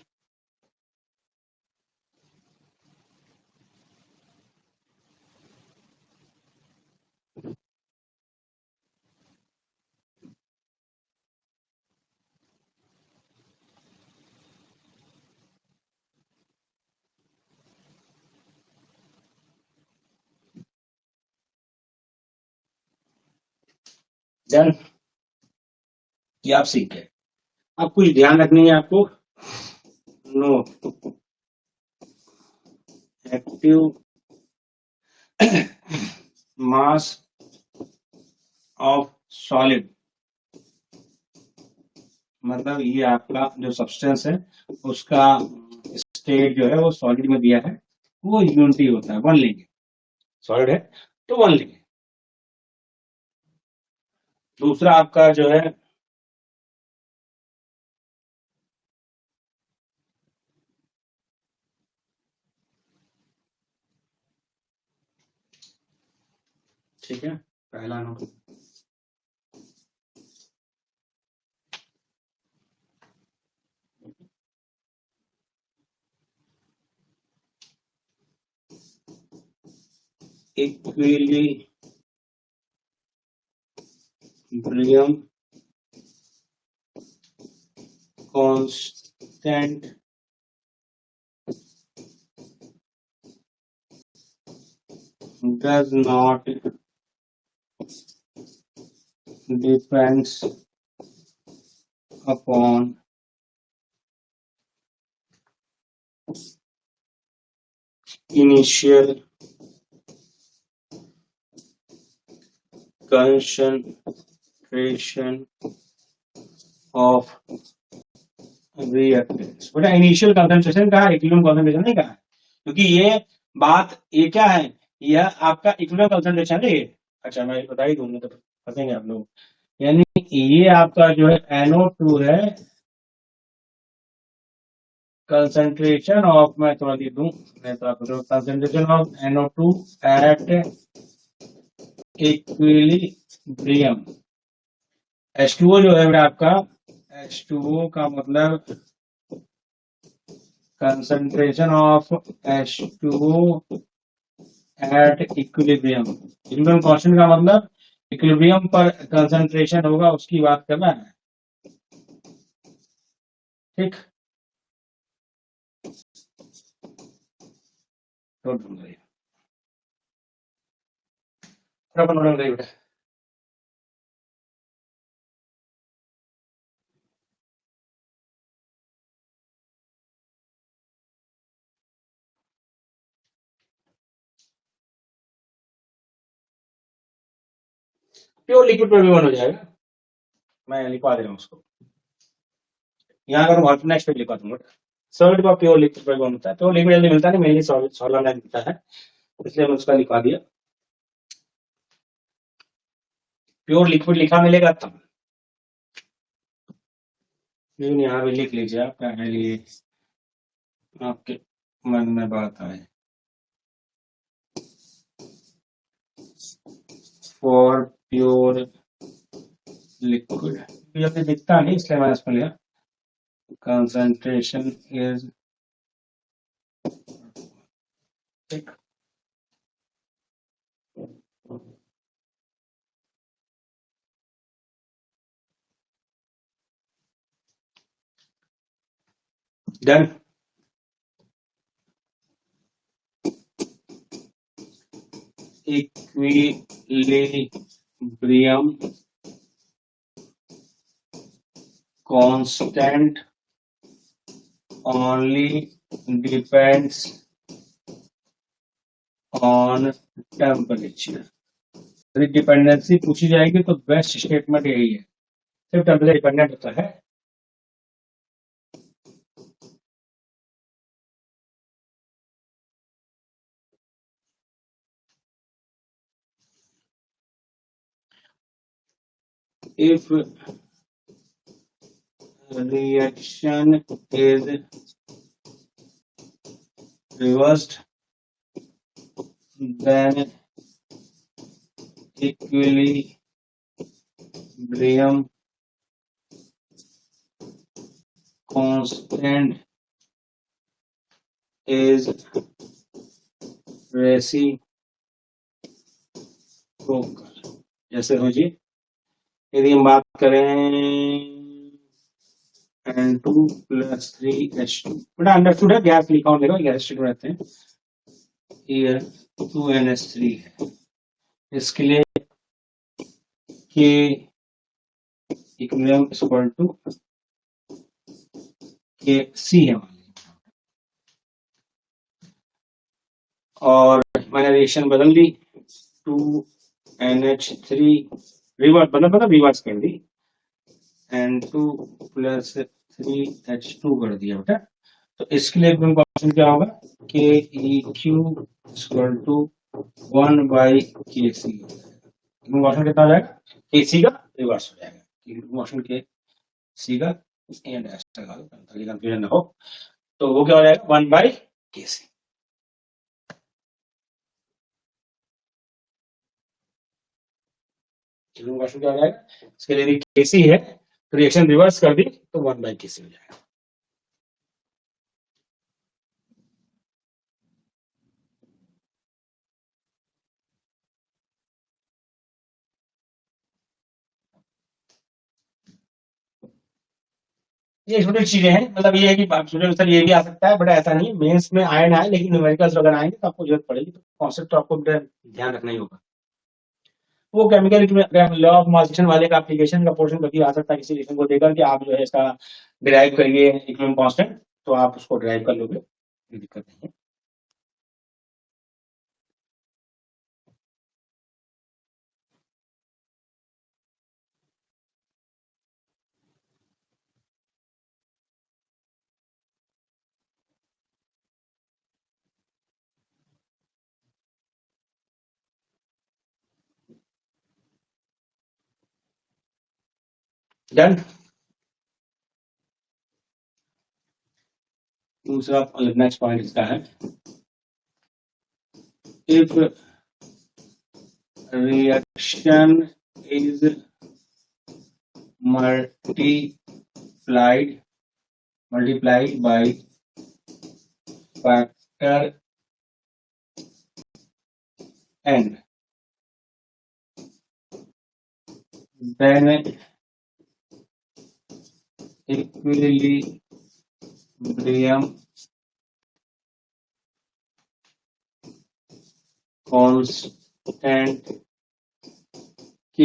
डन, ये आप सीख गए। अब कुछ ध्यान रखनी है आपको, no active mass of solid, मतलब ये आपका जो सब्सटेंस है उसका स्टेट जो है वो सॉलिड में दिया है, वो यूनिटी होता है, 1 लेंगे। सॉलिड है तो 1 लेंगे। दूसरा आपका जो है ठीक है, पहला number equilibrium constant does not depends upon initial concentration of reactants। बेटा इनिशियल कंसंट्रेशन कहा, इक्विलिब्रियम कंसंट्रेशन नहीं कहा, क्योंकि ये बात ये क्या है, यह आपका इक्विलिब्रियम कंसंट्रेशन है ये। अच्छा मैं बता ही दूंगा तो फंसेंगे आप लोग, यानी ये आपका जो है NO2 है, कंसंट्रेशन ऑफ, मैं थोड़ा लिख दूं, मैं तो आपको concentration of NO2 at equilibrium. H2O जो है आपका, H2O का मतलब concentration of H2O at equilibrium. Equilibrium constant का मतलब इक्विलिब्रियम पर कंसंट्रेशन होगा उसकी बात करना है। ठीक, तो ढूंढ रही बेटा। प्योर लिक्विड पर भी हो जाएगा, मैं लिखवा दे रहा हूँ उसको, यहाँ अगर मैं नेक्स्ट पेज लिखवा दूंगा। सॉलिड का प्योर लिक्विड पर होता है, प्योर लिक्विड जल्दी मिलता नहीं, मेनली सॉलिड मिलता है, इसलिए मैं उसका लिखवा दिया। प्योर लिक्विड लिखा मिलेगा तब, लेकिन यहाँ भी लिख लीजिए आप, पहले आपके मन में बात आए। फॉर प्योर लिक्विड जल्दी दिखता नहीं, इसलिए मैंने इसमें लिया कंसंट्रेशन इज ठीक। Done. Equilibrium constant only depends on temperature. यदि डिपेंडेंसी पूछी जाएगी तो बेस्ट स्टेटमेंट यही है, सिर्फ टेम्परेचर डिपेंडेंट होता है। if reaction is reversed then equilibrium constant is reciprocal। जैसे हो जी, यदि हम बात करें N2 + 3H2, बड़ा अंडरस्टूड है, गैस लिखा हो देखो, गैस स्टेट रहते हैं। ये 2NH3 है, इसके लिए K equilibrium equal to KC है, और मैंने रिएक्शन बदल दी, 2NH3 रिवर्स मतलब रिवर्स कर दी, N2 + 3H2 कर दिया बेटा। तो इसके लिए क्वेश्चन क्या होगा, KEQ = 1/KC। क्वेश्चन कितना हो जाएगा, KC का रिवर्स हो जाएगा, क्वेश्चन KC का एंड ऐसा कंफ्यूजन ना हो, तो वो क्या हो जाएगा 1/KC। क्वेश्चन क्या हो जाएगा, इसके लिए यदि KC है तो रिएक्शन रिवर्स कर दी तो 1/KC हो जाएगा। ये छोटी चीजें हैं, मतलब ये है कि स्टूडेंट सर ये भी आ सकता है, बट ऐसा नहीं, मेंस में आए ना आए, लेकिन न्यूमेरिकल्स अगर आएंगे तो आपको जरूरत पड़ेगी, तो कॉन्सेप्ट तो आपको ध्यान रखना ही होगा। वो केमिकल लॉ ऑफ मॉलिक्यूल वाले का एप्लीकेशन का पोर्शन कभी आ सकता है किसी रिएक्शन को देकर कि आप जो है इसका डिराइव करिए इक्विलिब्रियम कांस्टेंट, तो आप उसको डिराइव कर लोगे, कोई दिक्कत नहीं है। डन। दूसरा नेक्स्ट पॉइंट इसका है, if reaction is multiplied by factor n, then equilibrium constant K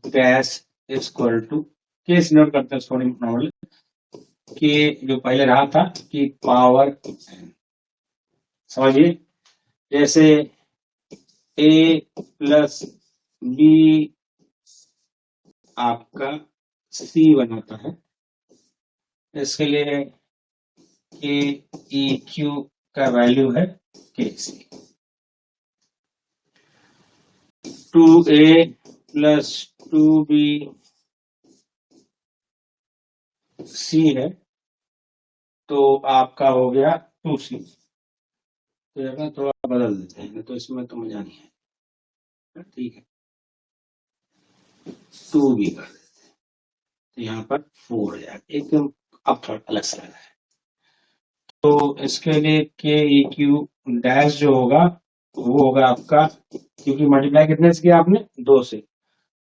dash equal to, K से नोट करते हैं थोड़ी नॉर्मल, K जो पहले रहा था कि पावर n, समझिए जैसे A + B आपका C बनाता है, इसके लिए KEQ का वैल्यू है KC। 2A + 2B C है, तो आपका हो गया 2C। तो यहाँ थोड़ा बदल देते हैं, तो इसमें तो मजा नहीं है, ठीक है 2B कर देते हैं, तो यहाँ पर 4 हो जाएगा, एकदम अब थोड़ा अलग सा लग रहा है। तो इसके लिए KEQ डैश जो होगा वो होगा आपका, क्योंकि मल्टीप्लाई कितने से किया आपने 2 से,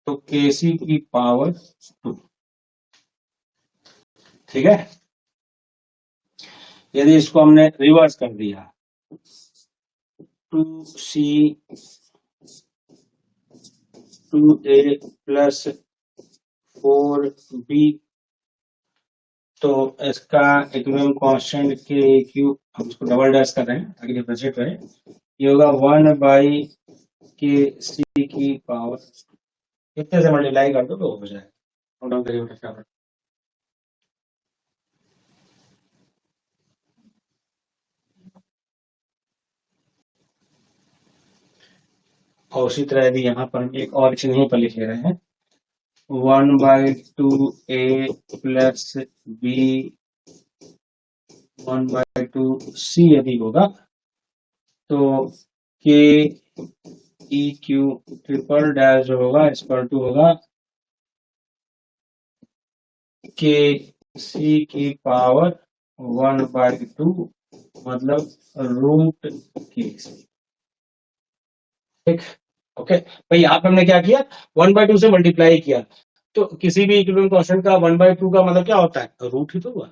तो KC की पावर 2, ठीक है। यदि इसको हमने रिवर्स कर दिया 2C 2A + 4B, तो इसका इक्विलिब्रियम कांस्टेंट KEQ हम इसको डबल डैश कर रहे हैं ताकि डिफरेंशिएट रहे, ये होगा 1/Kc की पावर, इतने से मल्टीप्लाई कर दो तो हो जाएगा। नोट डाउन करिए फटाफट। और उसी तरह यदि यहाँ पर हम एक और चीज यहीं पर लिख ले रहे हैं, 1/2a प्लस b 1/2c यदि होगा तो k e q triple dash जो होगा इस पर टू होगा k c की पावर 1/2 मतलब रूट k। ठीक, ओके भाई। यहाँ पे हमने क्या किया, 1/2 से मल्टीप्लाई किया, तो किसी भी इक्विवेलेंट कांस्टेंट का 1/2 का मतलब क्या होता है, रूट ही तो हुआ।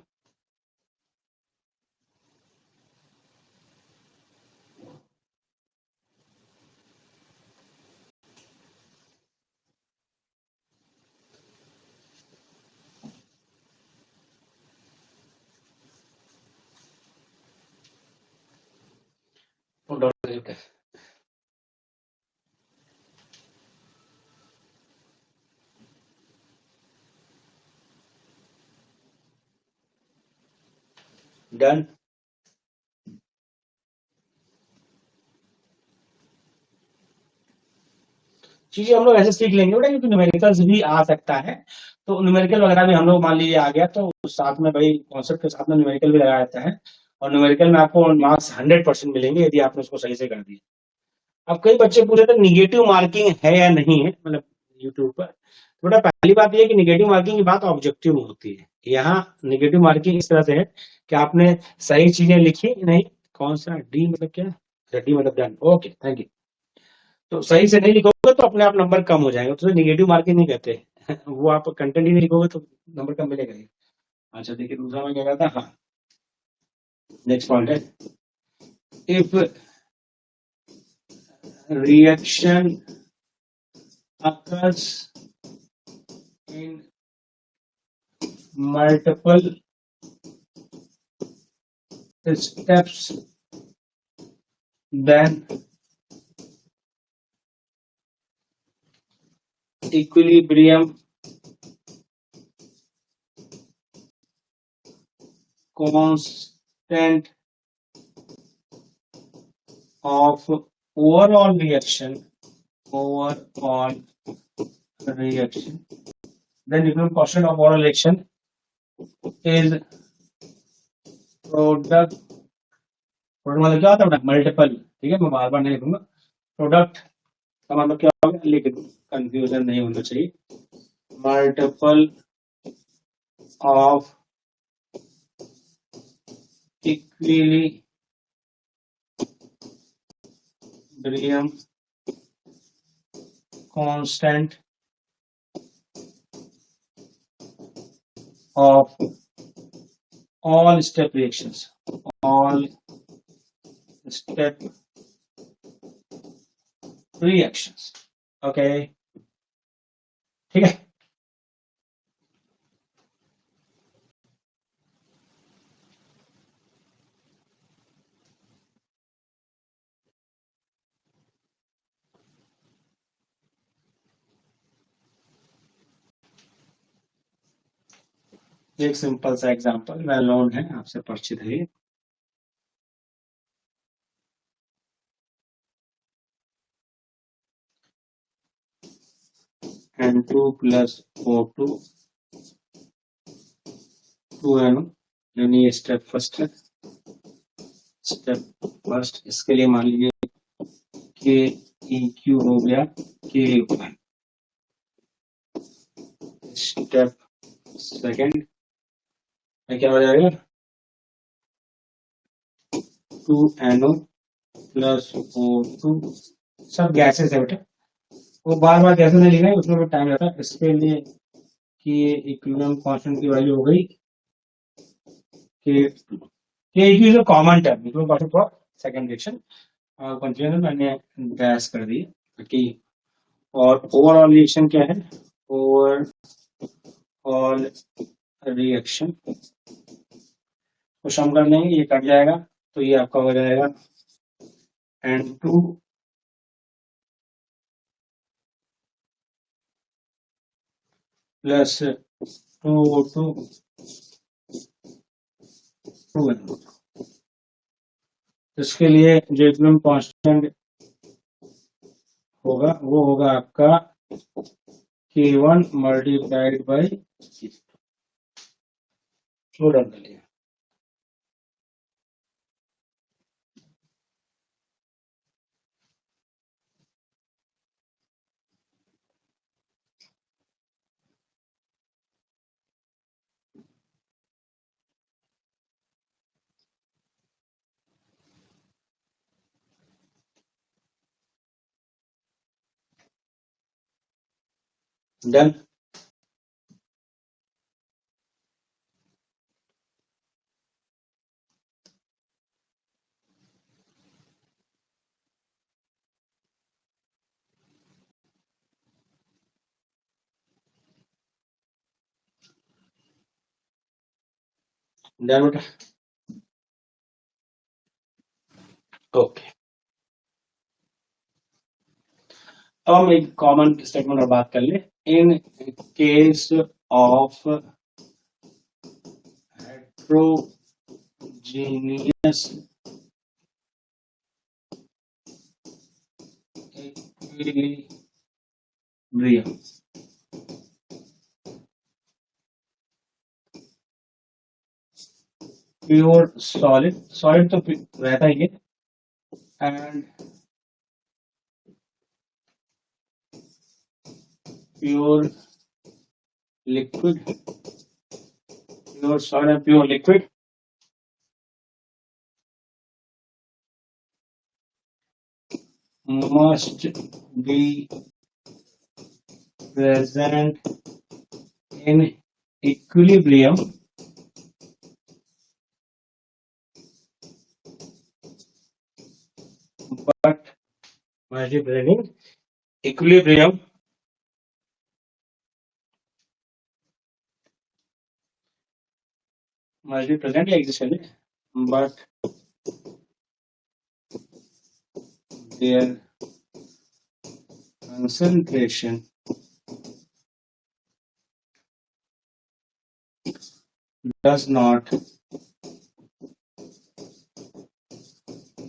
डन। चीजें हम लोग ऐसे सीख लेंगे बेटा, क्योंकि न्यूमेरिकल्स भी आ सकता है, तो न्यूमेरिकल वगैरह भी हम लोग मान लीजिए आ गया तो साथ में भाई कॉन्सेप्ट के साथ में न्यूमेरिकल भी लगाया जाता है, और न्यूमेरिकल में आपको मार्क्स 100% मिलेंगे यदि आपने उसको सही से कर दिया। अब कई बच्चे पूछे थे निगेटिव मार्किंग है या नहीं है, मतलब यूट्यूब पर। तो बेटा पहली बात यह है कि निगेटिव मार्किंग की बात ऑब्जेक्टिव में होती है। यहाँ निगेटिव मार्किंग इस तरह से है कि आपने सही चीजें लिखी नहीं, कौन सा डी मतलब क्या, डी मतलब डन, ओके थैंक यू। तो सही से नहीं लिखोगे तो अपने आप नंबर कम हो जाएंगे, तो निगेटिव मार्किंग नहीं कहते वो आप कंटेंट ही नहीं लिखोगे तो नंबर कम मिलेगा ही। अच्छा देखिए दूसरा मैं क्या कहता, हाँ नेक्स्ट पॉइंट है, if reaction occurs in multiple steps then equilibrium constant of overall reaction then equilibrium constant of overall reaction is product मतलब क्या होता है मल्टीपल, ठीक है मैं बार बार नहीं लिखूंगा, प्रोडक्ट का मतलब क्या होगा, लिख दूं कंफ्यूजन नहीं होना चाहिए, multiple of equilibrium constant of all step reactions, all step reactions, okay ठीक है। एक सिंपल सा एग्जांपल वेल नोन है, आपसे परिचित है, N2 प्लस O2 2NO, यानी स्टेप फर्स्ट है, स्टेप फर्स्ट, इसके लिए मान लीजिए के EQ हो गया के, स्टेप सेकंड में क्या हो जाएगा 2NO प्लस O2, सब गैसेस है बेटा, वो बार बार गैसेस नहीं लिखना है, उसमें भी टाइम लगता है। इसके लिए कि ये इक्विलिब्रियम कांस्टेंट की वैल्यू हो गई कि is common term, equilibrium constant for second reaction, और कंटिन्यूस मैंने डैश कर दी कि, और ओवरऑल रिएक्शन क्या है, ओवरऑल रिएक्शन को सम कर लेंगे, ये कट जाएगा तो ये आपका हो जाएगा N2 प्लस 2O2 2N2। इसके लिए जो इक्विलिब्रियम कांस्टेंट होगा वो होगा आपका K1 मल्टीप्लाइड बाई वो डाल दिया। डन। डन बेटा। ओके, अब हम एक कॉमन स्टेटमेंट और बात कर ले। In case of heterogeneous equilibrium, pure solid, solid तो रहता ही है, and pure liquid, pure solid and pure liquid must be present in equilibrium but must be present in equilibrium must be present या exist करने, but their concentration does not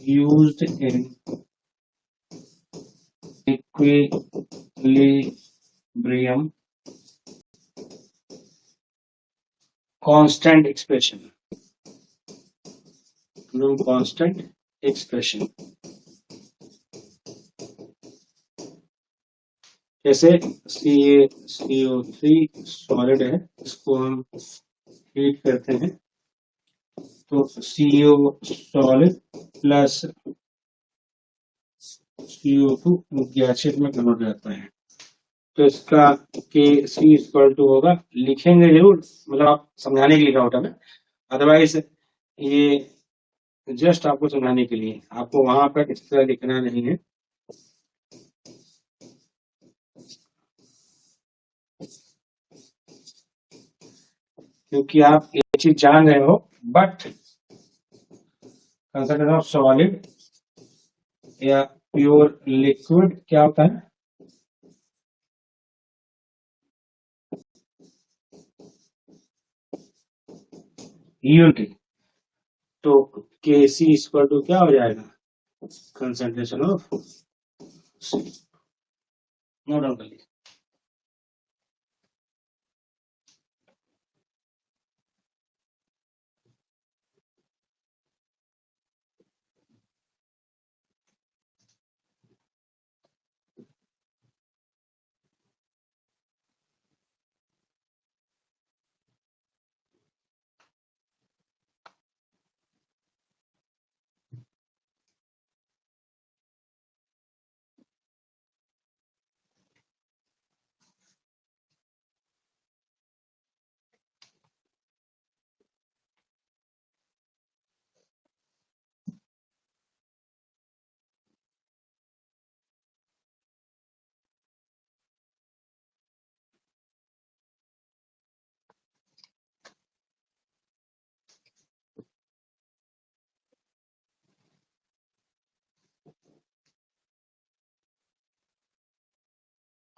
used in equilibrium constant expression, no constant expression। जैसे CO3 solid है, इसको हम heat करते हैं तो CO solid plus CO2 gadget में कन्वर्ट हो जाता है। तो इसका Kc इक्वल टू होगा, लिखेंगे जरूर, मतलब आप समझाने के लिए लिखा होता है, अदरवाइज ये जस्ट आपको समझाने के लिए, आपको वहां पर इस तरह लिखना नहीं है। क्योंकि आप ये चीज जान रहे हो, बट कंसेप्ट ऑफ सॉलिड या प्योर लिक्विड क्या होता है, यूनिटी। तो Kc इक्वल टू क्या हो जाएगा, कंसंट्रेशन ऑफ, नोट डाउन कर लीजिए।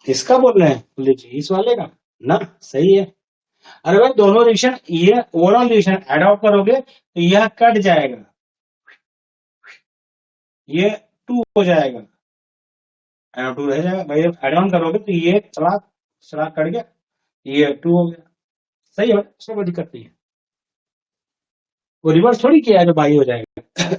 इसका बोल रहे हैं, बोले जी इस वाले का ना, सही है। अरे भाई दोनों रिएक्शन, ये ओवरऑल रिएक्शन एड आउट करोगे तो यह कट जाएगा, ये 2 हो जाएगा, टू रह जाएगा भाई। एड ऑन करोगे तो ये चला चला कट गया, ये 2 हो गया, सही है, उसमें कोई दिक्कत नहीं है। वो रिवर्स थोड़ी किया है जो बाई हो जाएगा।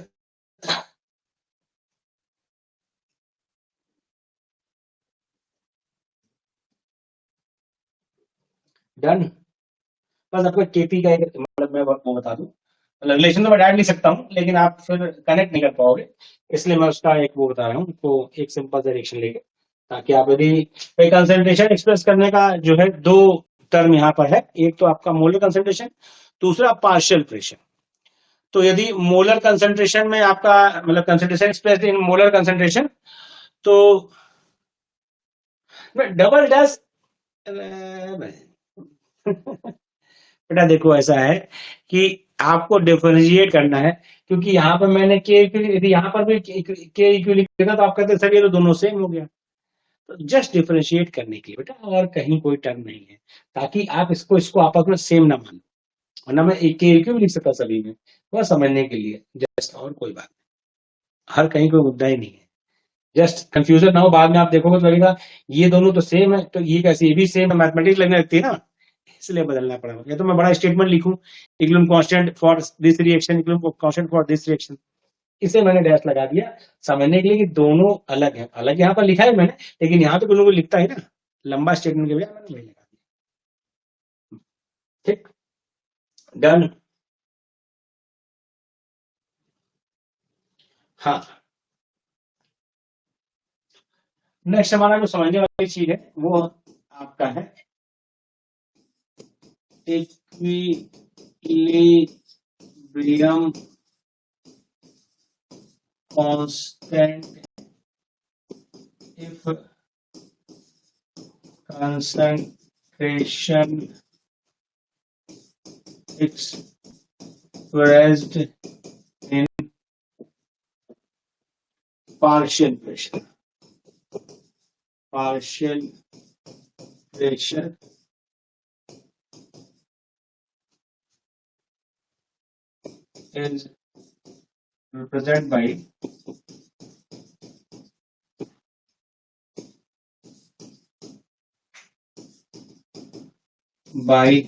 डन। बस आपको केपी का एक मतलब मैं वो बता दूं, रिलेशन तो मैं डायरेक्ट लिख सकता हूँ लेकिन आप फिर कनेक्ट नहीं कर पाओगे, इसलिए मैं उसका एक वो बता रहा हूँ, तो एक सिंपल सा रिएक्शन लेके, ताकि आप यदि कंसंट्रेशन एक्सप्रेस करने का जो है 2 टर्म यहाँ पर है, एक तो आपका मोलर कंसंट्रेशन, दूसरा पार्शियल प्रेशर। तो यदि मोलर कंसंट्रेशन में आपका मतलब concentration express in molar concentration, तो डबल डैश बेटा देखो ऐसा है कि आपको डिफरेंशिएट करना है, क्योंकि यहाँ पर मैंने के यदि यहाँ पर भी के इक्वली लिखा तो आप कहते सर ये तो दोनों सेम हो गया। तो जस्ट डिफरेंशिएट करने के लिए बेटा, और कहीं कोई टर्म नहीं है, ताकि आप इसको इसको आपस में सेम ना मानो, वरना मैं एक के क्यों लिख सकता सभी में, वह समझने के लिए जस्ट, और कोई बात नहीं, हर कहीं कोई मुद्दा ही नहीं है। जस्ट कंफ्यूजन ना हो, बाद में आप देखोगे तो लगेगा ये दोनों तो सेम है, तो ये कैसे, ये भी सेम है, मैथमेटिक्स लगने लगती है ना, इसलिए बदलना पड़ा। या तो मैं बड़ा स्टेटमेंट लिखूं, equilibrium constant for this reaction, equilibrium constant for this reaction, इसे मैंने डैश लगा दिया समझने के लिए कि दोनों अलग है। अलग यहाँ पर लिखा है मैंने, लेकिन यहाँ तो कुछ लोग लिखता है ना, लंबा स्टेटमेंट के बजाय मैंने वही लगा दिया। ठीक, डन। हाँ, नेक्स्ट हमारा जो समझने वाली चीज है वो आपका है equilibrium constant if concentration expressed in partial pressure is represented by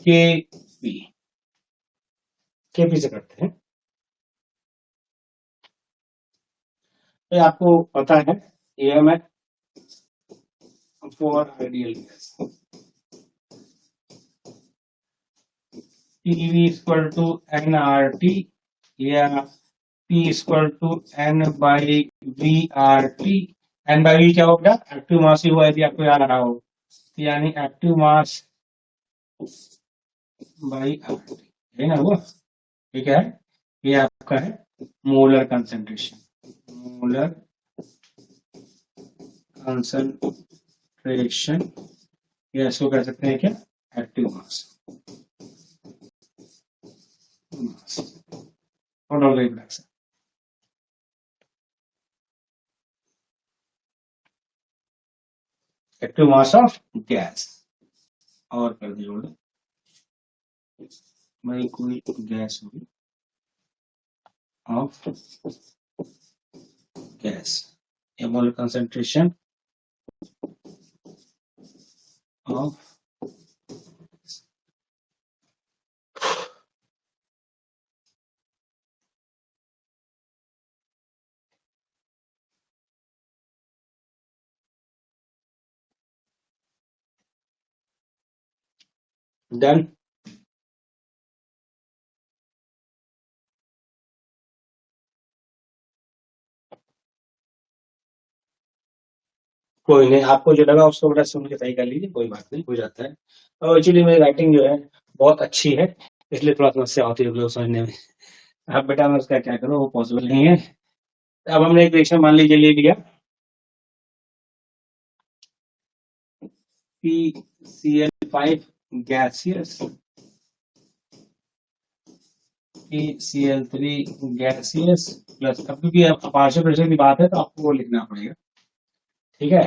KP। KP से करते हैं, तो आपको पता है ये मैं for ideal gas PV equal to NRT या P equal to N by VRT। N by V क्या होगा, एक्टिव मास ही हुआ यदि आपको याद आ रहा हो, यानी एक्टिव मास बाई RT है ना वो, ठीक है। ये आपका है मोलर कंसंट्रेशन, मोलर कंसंट्रेशन, या इसको कह सकते हैं क्या, active mass. Active mass of gas, और कर दी जोड़ भाई, कोई गैस होगी of gas, molar concentration of done. कोई नहीं, आपको जो लगा उसको बड़ा सुन के सही कर लीजिए, कोई बात नहीं, हो जाता है। और एक्चुअली मेरी राइटिंग जो है बहुत अच्छी है, इसलिए थोड़ा समस्या होती है लोग समझने में। अब बेटा मैं उसका क्या करूँ, वो पॉसिबल नहीं है। अब हमने एक रिएक्शन मान लीजिए ले लिया, PCl5 gaseous, PCl3 gaseous plus, अब क्योंकि पार्शियल प्रेशर की बात है तो आपको वो लिखना पड़ेगा, ठीक है।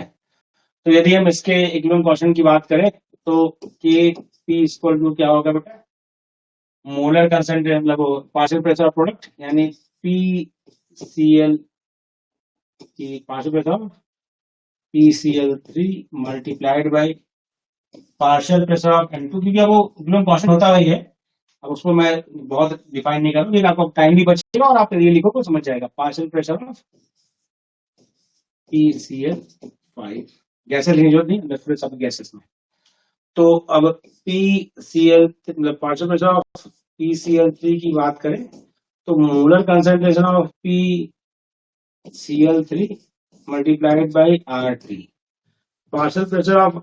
तो यदि हम इसके इक्विलिब्रियम कांस्टेंट की बात करें तो के पी इक्वल टू क्या होगा बेटा, मोलर कंसंट्रेशन मतलब पार्शियल प्रेशर ऑफ प्रोडक्ट, यानी पी सी एल की partial pressure of PCl3 multiplied by partial pressure of N2, क्योंकि अब वो इक्विलिब्रियम कांस्टेंट होता वही है। अब उसको मैं बहुत डिफाइन नहीं करूँ, लेकिन आपको टाइम भी बचेगा और आप ये लिखो तो समझ जाएगा। Partial pressure of PCl5 gases लेने जरूरत नहीं, अंडरस्टूड सब गैसेस में। तो अब PCl मतलब पार्शियल प्रेशर ऑफ PCl3 की बात करें तो molar concentration of PCl3 multiplied by R3। Partial pressure of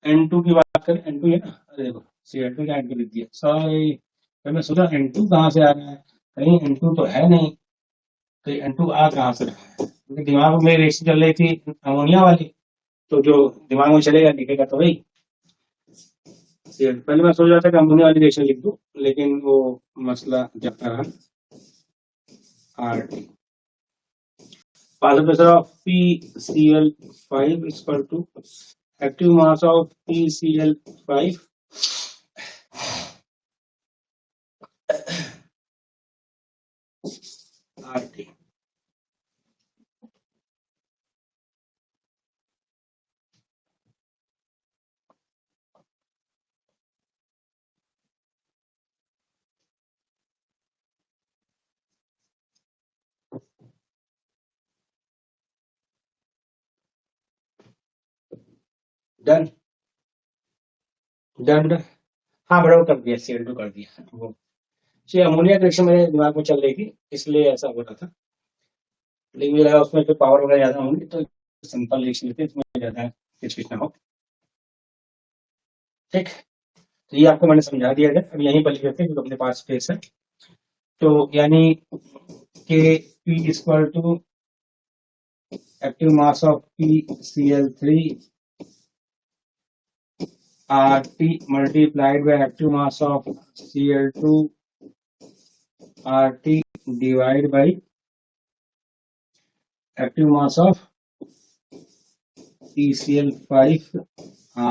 N2 की बात करें, N2 है ना, अरे देखो Cl2 का N2 लिख दिया, सॉरी मैं सोचा N2 कहाँ से आ रहा है, कहीं N2 तो है नहीं, तो N2 आ कहाँ से रहा है, क्योंकि दिमाग में रिएक्शन चल रही थी अमोनिया वाली, तो जो दिमाग में चलेगा लिखेगा तो वही। पहले मैं सोच रहा था कि अमोनिया वाली रिएक्शन लिख दूं, लेकिन वो मसला जाता रहा। RT partial pressure of PCl5 is equal to active mass of PCl5 RT। Done done done, हाँ बड़ा कर दिया, Cl2 कर दिया। वो अमोनिया रिएक्शन मेरे दिमाग में चल रही थी, इसलिए ऐसा हो रहा था, लेकिन मुझे लगा उसमें फिर पावर वगैरह ज्यादा होंगी, तो सिंपल रिएक्शन लेते हैं, इसमें ज्यादा किचकिच ना हो। ठीक, तो ये आपको मैंने समझा दिया है, अब यहीं पर लिख देते हैं क्योंकि अपने पास स्पेस है। तो यानी K P equal to active mass of PCl3 RT multiplied by active mass of Cl2 RT divide by active mass of PCl5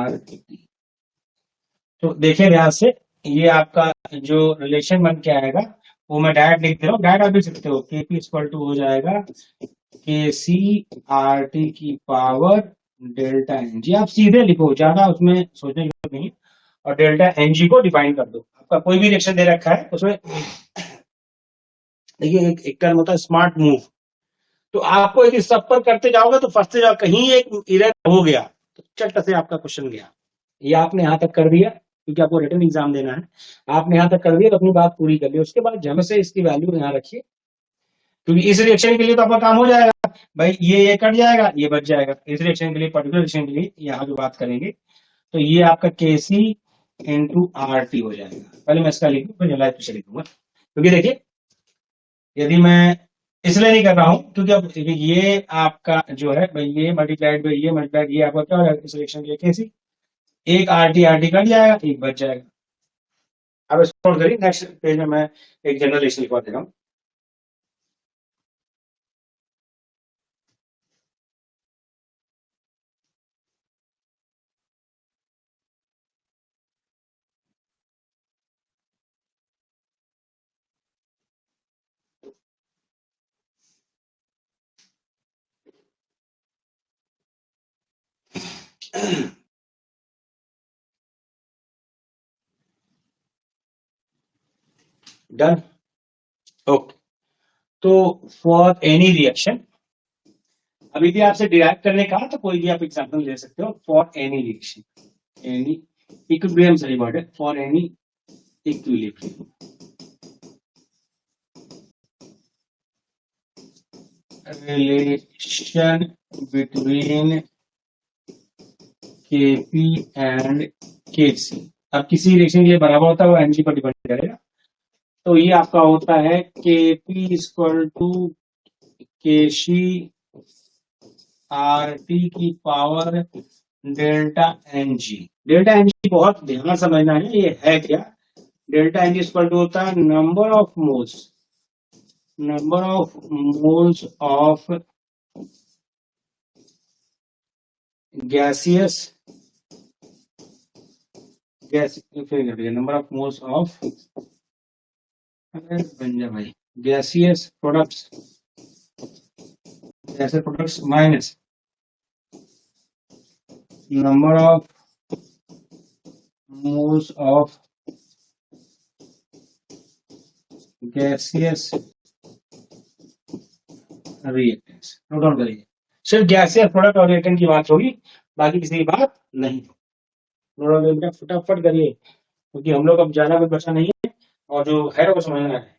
RT। तो देखिए ध्यान से, ये आपका जो रिलेशन बन के आएगा वो मैं डायरेक्ट लिख दे रहा हूँ, डायरेक्ट आप लिख सकते हो। Kp इक्वल टू हो जाएगा Kc RT की पावर डेल्टा Ng। आप सीधे लिखो, ज्यादा उसमें सोचने की जरूरत नहीं, और डेल्टा Ng को डिफाइन कर दो। आपका कोई भी रिएक्शन दे रखा है उसमें देखिए एक टर्म होता है स्मार्ट मूव, तो आपको यदि सब पर करते जाओगे तो फंसते जाओ, कहीं एक इरर हो गया तो चट से आपका क्वेश्चन गया। ये आपने यहाँ तक कर दिया क्योंकि आपको रिटन एग्जाम देना है, आपने यहाँ तक कर दिया तो अपनी बात पूरी कर ली। उसके बाद जम से इसकी वैल्यू यहाँ रखिए, क्योंकि इस रिएक्शन के लिए तो आपका काम हो जाएगा भाई, ये कट जाएगा, ये बच जाएगा। इस रिएक्शन के लिए, पर्टिकुलर रिएक्शन के लिए यहाँ जो बात करेंगे, तो ये आपका Kc इंटू RT हो जाएगा। पहले मैं इसका लिखूँ फिर जनरलाइज पीछे लिखूंगा, क्योंकि देखिए यदि मैं इसलिए नहीं कर रहा हूं क्योंकि अब ये आपका जो है भाई, ये मल्टीप्लाइड बाई ये मल्टीप्लाइड, ये आपका क्या हो जाएगा इस रिएक्शन के लिए Kc, एक RT कट जाएगा, एक बच जाएगा। अब इसको करिए, नेक्स्ट पेज में मैं एक जनरल रिएक्शन लिखवा दे रहा हूँ। Done, okay. तो फॉर एनी रिएक्शन, अभी भी आपसे डिराइव करने कहा तो कोई भी आप एग्जांपल ले सकते हो। For any reaction, any equilibrium सही वर्ड है, for any equilibrium relation between Kp and Kc। अब किसी रिएक्शन के लिए बराबर होता है वो Ng पर डिपेंड करेगा। तो ये आपका होता है Kp equal to Kc RT की power delta Ng। Delta Ng बहुत ध्यान समझना है, ये है क्या। डेल्टा Ng इक्वल टू होता है number of moles of gaseous number of moles of भाई gaseous products minus number of moles of gaseous reactants। Note down करिए, सिर्फ गैसियस प्रोडक्ट और रिएक्टेंट की बात होगी, बाकी किसी की बात नहीं। नोट डाउन करिए, फटाफट करिए, क्योंकि हम लोग अब ज्यादा कुछ बचा नहीं है और जो है वो समझना है।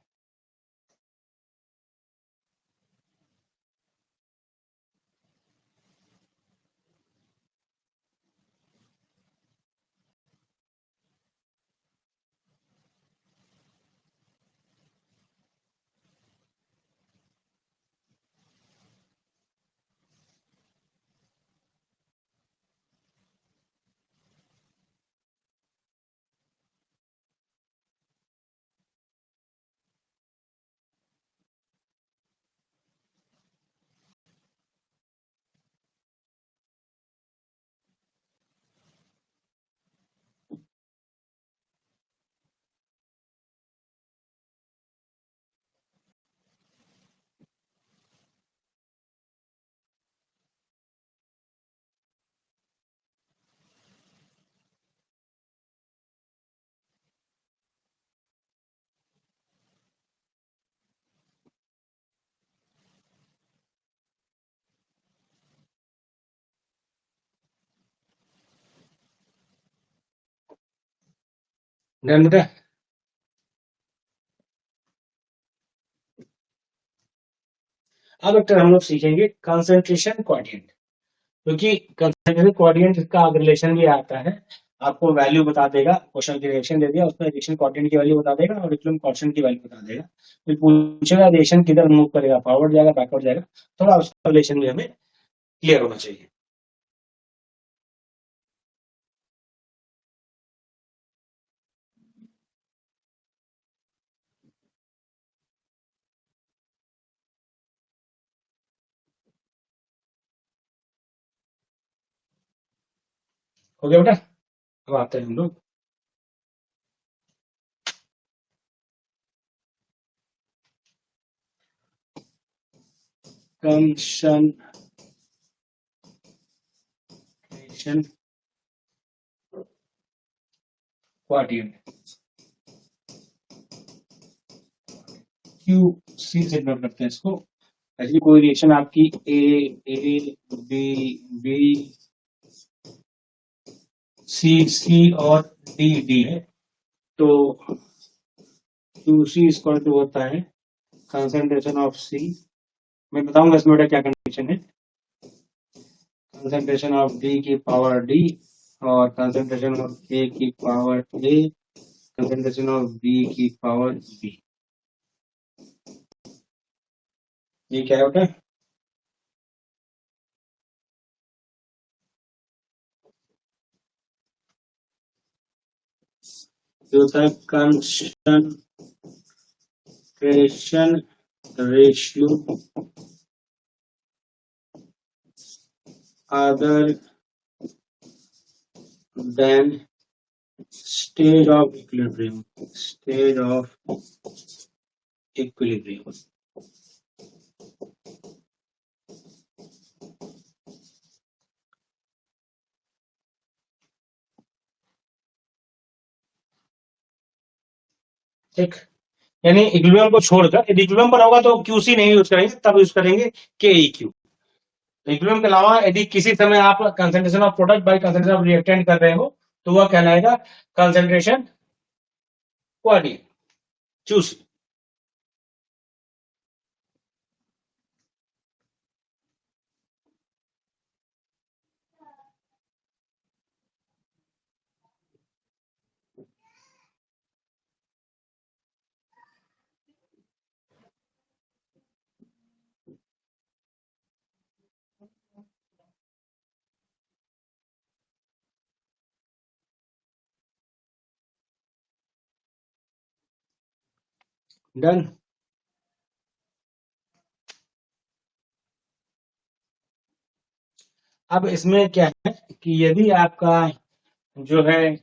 डन बेटा। अब एक हम लोग सीखेंगे कंसंट्रेशन कोएफिशिएंट, क्योंकि कंसंट्रेशन कोएफिशिएंट का रिलेशन भी आता है, आपको वैल्यू बता देगा, क्वेश्चन की रिएक्शन दे दिया, उसमें रिएक्शन कोएफिशिएंट की वैल्यू बता देगा और इक्विलिब्रियम कोएफिशिएंट की वैल्यू बता देगा। फिर पूछेगा रिएक्शन किधर मूव करेगा, फॉरवर्ड जाएगा बैकवर्ड जाएगा, थोड़ा उसका रिलेशन भी हमें क्लियर होना चाहिए। हो गया बेटा। अब आते हैं हम लोग कंसंट्रेशन कोएफिशिएंट क्यू सी से नोट करते हैं इसको। ऐसी कोई रिएक्शन आपकी ए बी बी सी और डी है, तो क्यू सी इक्वल टू होता है कंसंट्रेशन ऑफ सी। मैं बताऊंगा इसमें बेटा क्या कंडीशन है, कंसंट्रेशन ऑफ डी की पावर डी और कंसंट्रेशन ऑफ ए की power A, concentration of B की पावर बी। ये क्या है बेटा, जो होता है concentration ratio other than stage of equilibrium, stage of equilibrium। ठीक, यानी इक्विलिब्रियम को छोड़कर, यदि इक्विलिब्रियम पर होगा तो क्यूसी नहीं यूज करेंगे, तब यूज करेंगे के ई क्यू। इक्विलिब्रियम के अलावा यदि किसी समय आप concentration of product by concentration of reactant कर रहे हो तो वह कहलाएगा कंसंट्रेशन कोएफिशिएंट, चूज। डन। अब इसमें क्या है कि यदि आपका जो है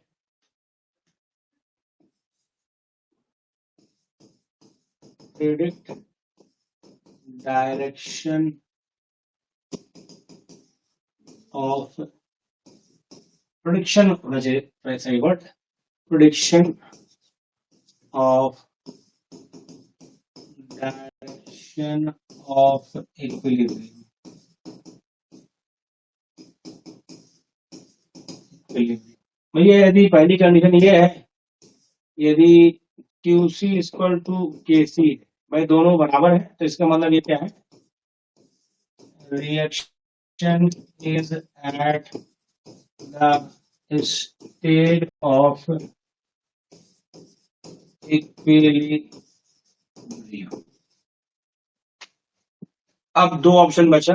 प्रेडिक्ट डायरेक्शन ऑफ प्रेडिक्शन होना चाहिए सही word, prediction of direction of equilibrium, भैया यदि पहली कंडीशन ये है, यदि QC इक्वल टू KC, भाई दोनों बराबर है, तो इसका मतलब ये क्या है, reaction is at the state of equilibrium. अब दो ऑप्शन बचा,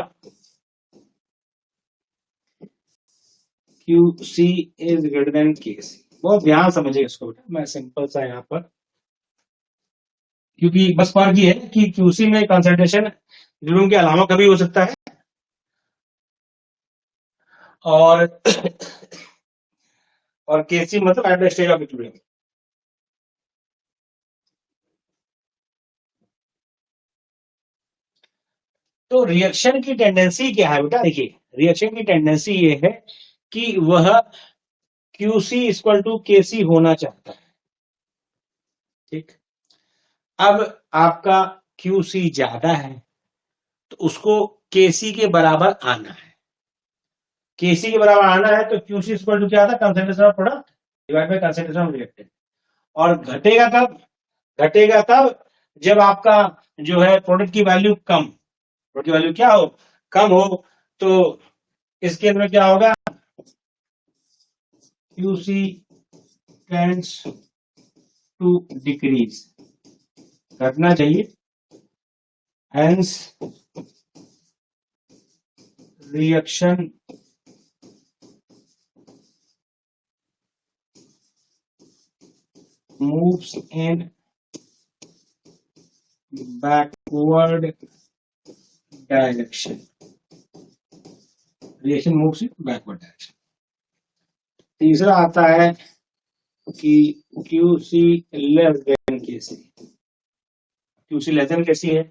QC is greater than KC। बहुत ध्यान समझिए इसको, मैं सिंपल सा यहाँ पर, क्योंकि बस फर्क ये है कि QC में कंसंट्रेशन इक्विलिब्रियम के अलावा कभी हो सकता है, और KC मतलब at the stage of equilibrium. तो रिएक्शन की टेंडेंसी क्या है बेटा, देखिए रिएक्शन की टेंडेंसी ये है कि वह QC इक्वल टू KC होना चाहता है, ठीक। अब आपका QC ज्यादा है तो उसको KC के बराबर आना है, KC के बराबर आना है तो QC इक्वल टू क्या आता है, concentration of product divide bye concentration of reactant. और घटेगा कब, घटेगा तब जब आपका जो है प्रोडक्ट की वैल्यू कम, प्रोडक्ट की वैल्यू क्या हो, कम हो, तो इसके अंदर क्या होगा, QC tends to decrease, घटना चाहिए, hence reaction moves in backward direction, reaction moves in backward direction। तीसरा आता है कि QC less than KC, QC less than KC है,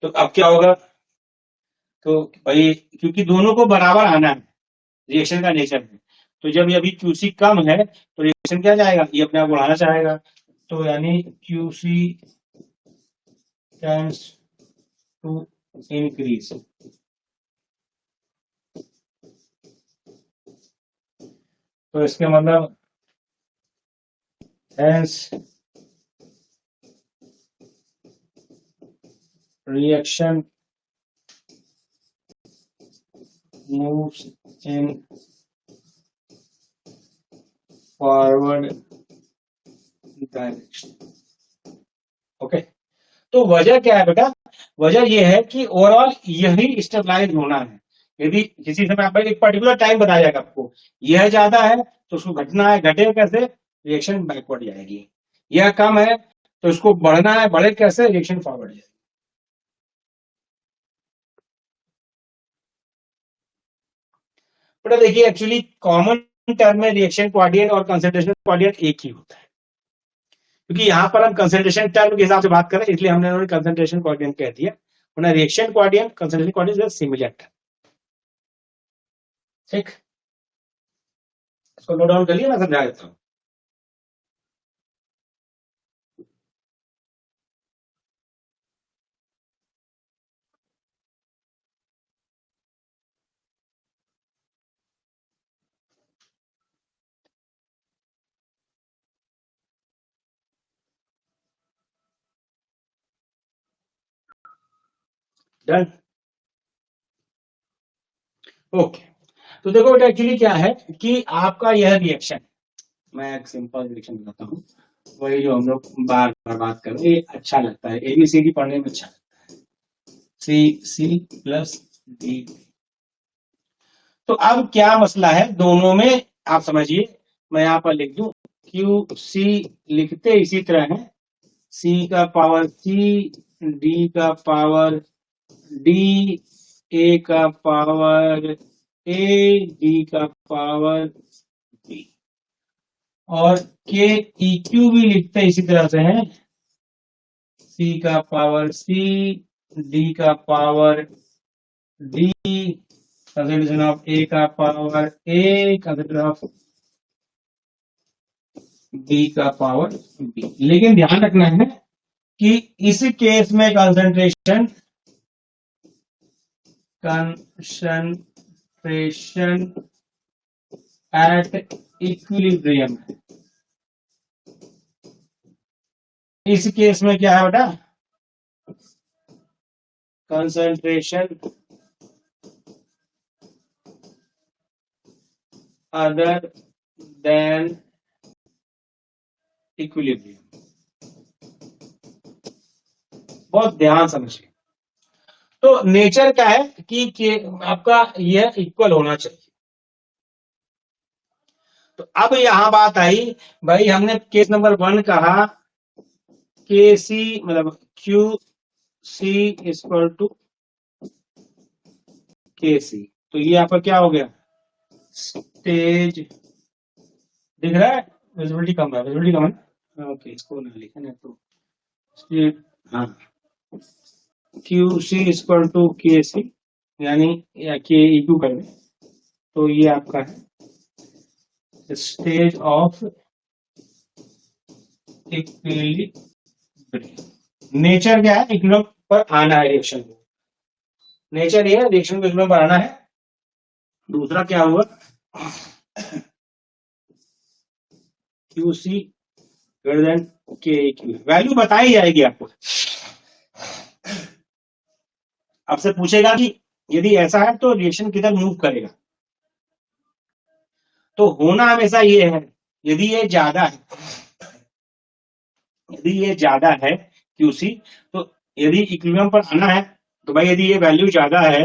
तो अब क्या होगा, तो भाई क्योंकि दोनों को बराबर आना है, रिएक्शन का नेचर है, तो जब ये अभी QC कम है तो रिएक्शन क्या जाएगा, ये अपने आप बढ़ाना चाहेगा, तो यानी QC tends to increase। तो इसके मतलब hence reaction moves in forward direction। Okay, तो वजह क्या है बेटा, वजह यह है कि ओवरऑल यही स्टेबलाइज होना है। यदि किसी समय आप एक पर्टिकुलर टाइम बताया जाएगा आपको, यह ज्यादा है तो उसको घटना है, घटे कैसे, रिएक्शन बैकवर्ड जाएगी, यह कम है तो इसको बढ़ना है, बढ़े कैसे, रिएक्शन फॉरवर्ड जाएगी। बेटा देखिए एक्चुअली कॉमन टर्म में रिएक्शन कोऑर्डिनेट और कंसंट्रेशन कोऑर्डिनेट एक ही होता है, क्योंकि यहां पर हम कंसंट्रेशन टर्म के हिसाब से बात करें इसलिए हमने कंसंट्रेशन कोऑर्डिनेट कह दिया, वरना reaction coordinate concentration coordinate similar term, ठीक। इसको नोट डाउन करिए, मैं समझा देता हूं। Done, okay. तो देखो बेटा एक्चुअली क्या है कि आपका यह रिएक्शन, मैं एक सिंपल रिएक्शन बताता हूँ, वही जो हम लोग बार बार बात कर रहे हैं, ये अच्छा लगता है, ABCD पढ़ने में अच्छा लगता है, C प्लस D। तो अब क्या मसला है दोनों में, आप समझिए, मैं यहां पर लिख दूं, QC लिखते इसी तरह है, C का पावर C, D का पावर D, A का पावर ए डी का पावर बी, और के ई क्यू भी लिखते हैं इसी तरह से है, सी का पावर सी, डी का power D, consideration of A का power A, consideration of B का पावर बी। लेकिन ध्यान रखना है कि इस केस में कंसंट्रेशन एट इक्विलिब्रियम है। इस केस में क्या है बेटा, कंसंट्रेशन अदर देन इक्विलिब्रियम। बहुत ध्यान समझिए। तो नेचर क्या है कि आपका यह इक्वल होना चाहिए। तो अब यहां बात आई, भाई हमने केस नंबर 1 कहा के सी मतलब क्यू सी इक्वल टू के सी, तो ये आपका क्या हो गया, स्टेज दिख रहा है, विजिबिलिटी कम है, विजिबिलिटी कम है, ओके इसको ना लिखे ना तो हाँ, क्यू सी इक्वल टू के सी यानी या के इक्यू कर दें, तो ये आपका है स्टेज ऑफ इक्विलिब्रियम। नेचर क्या है, इक्विलिब्रियम पर आना है रिएक्शन को, नेचर ये है रिएक्शन को इक्विलिब्रियम पर आना है। दूसरा क्या हुआ, क्यू सी ग्रेटर देन के क्यू, वैल्यू बताई जाएगी आपको। आपसे पूछेगा कि यदि ऐसा है तो रिएक्शन किधर मूव करेगा, तो होना हमेशा ये है, यदि ये ज्यादा है, यदि ये ज्यादा है क्यूसी, तो यदि इक्विलिब्रियम पर आना है तो भाई यदि ये वैल्यू ज्यादा है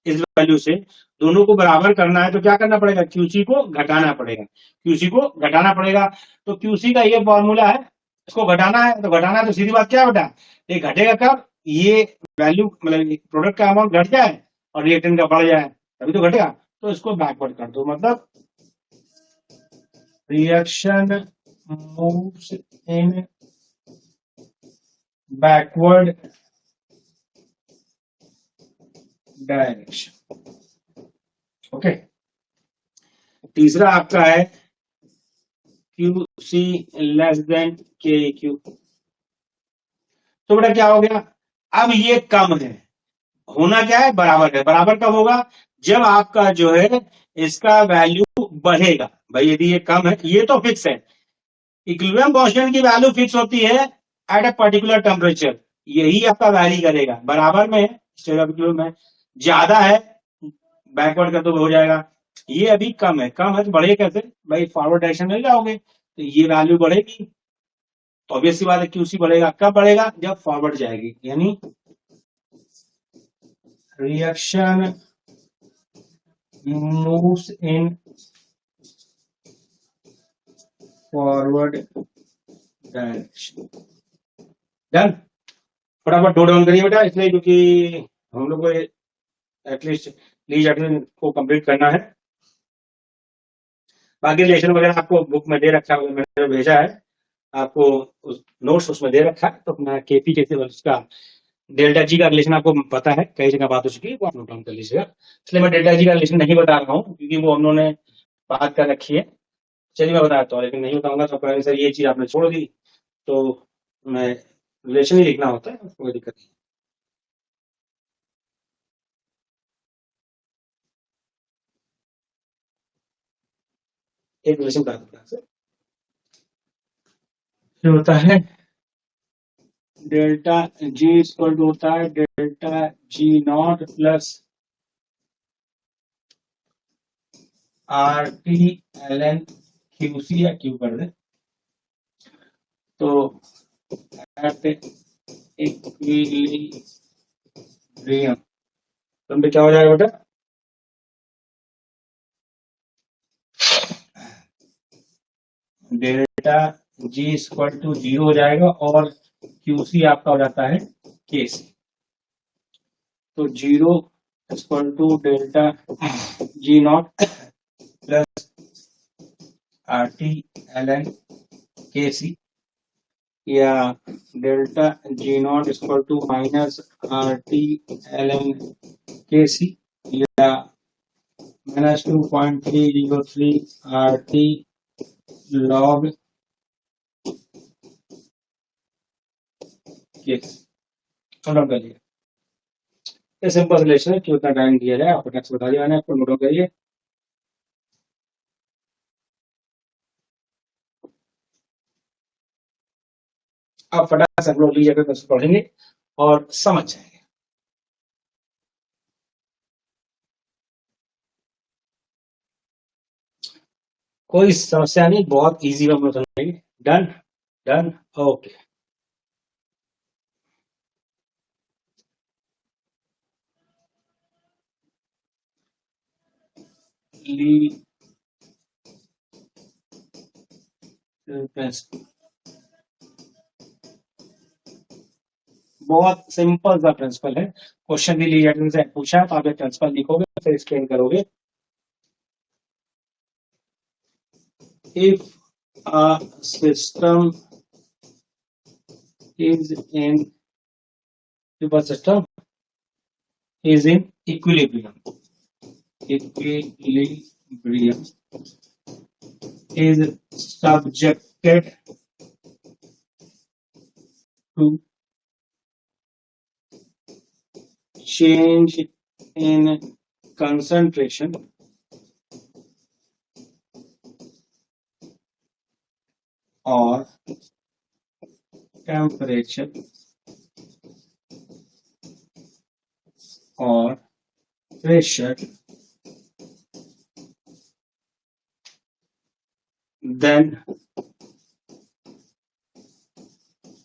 इस वैल्यू से, दोनों को बराबर करना है तो क्या करना पड़ेगा, क्यूसी को घटाना पड़ेगा, क्यूसी को घटाना पड़ेगा। तो क्यूसी का ये फॉर्मूला है, इसको घटाना है तो घटाना है, तो सीधी बात क्या बेटा, ये घटेगा कब, ये वैल्यू मतलब प्रोडक्ट का अमाउंट घट जाए और रिएक्टेंट का बढ़ जाए तभी तो घटेगा। तो इसको बैकवर्ड कर दो, मतलब रिएक्शन मूव्स इन बैकवर्ड डायरेक्शन। ओके, तीसरा आपका है क्यू सी लेस देन के क्यू। तो बेटा क्या हो गया, अब ये कम है, होना क्या है, बराबर है। बराबर कब होगा, जब आपका जो है इसका वैल्यू बढ़ेगा। भाई यदि ये कम है, ये तो फिक्स है, इक्विलिब्रियम कांस्टेंट की वैल्यू फिक्स होती है एट ए पर्टिकुलर टेम्परेचर, यही आपका वैरी करेगा। बराबर में स्टेट ऑफ इक्विलिब्रियम में, ज्यादा है बैकवर्ड कर तो हो जाएगा, ये अभी कम है, कम है तो बढ़े कैसे, भाई फॉरवर्ड डायरेक्शन में जाओगे तो ये वैल्यू बढ़ेगी, तो ऑब्वियस सी बात है क्यूसी बढ़ेगा। कब बढ़ेगा, जब फॉरवर्ड जाएगी, यानी reaction moves in forward direction. Done, फटाफट नोट डाउन करिए बेटा, इसलिए क्योंकि हम लोग को एटलीस्ट लीज अटेंडेंस को कंप्लीट करना है। बाकी रिलेशन वगैरह आपको बुक में दे रखा है, मैंने भेजा है आपको उस नोट्स उसमें दे रखा है, तो अपना केपी के उसका डेल्टा जी का रिलेशन आपको पता है, कई जगह बात हो चुकी है, वो आप नोट डाउन कर लीजिएगा। इसलिए मैं डेल्टा जी का रिलेशन नहीं बता रहा हूँ क्योंकि वो हम लोगों ने बात कर रखी है। चलिए मैं बताता हूँ, लेकिन नहीं बताऊंगा तो कहेंगे सर ये चीज आपने छोड़ दी, तो मैं रिलेशन ही लिखना होता है, कोई दिक्कत नहीं। एक रिलेशन का होता है डेल्टा जी इक्वल टू होता है delta G naught plus R T L N Q C या क्यू कर दे, तो एट इक्विलिब्रियम तो क्या हो जाएगा बेटा, डेल्टा जी इक्वल टू 0 हो जाएगा और क्यूसी आपका हो जाता है के सी। तो 0 equal to delta G naught plus RT ln KC या delta G naught equal to minus RT ln KC या minus 2.303 RT log KC। Note down करिए, ये सिंपल रिलेशन है, कितना टाइम दिया जाए आपको नेक्स्ट बता दिया मैंने आपको, नोट डाउन करिए। आप फटाफट से लोग लीजिए अगर पढ़ेंगे और समझ जाएंगे। कोई समस्या नहीं, बहुत इजी में हम लोग समझेंगे। Done done okay. ली बहुत सिंपल सा प्रिंसिपल है, क्वेश्चन भी ली से पूछा तो आप ये प्रिंसिपल लिखोगे फिर एक्सप्लेन करोगे। If a system is in equilibrium is subjected to change in concentration or temperature or pressure, then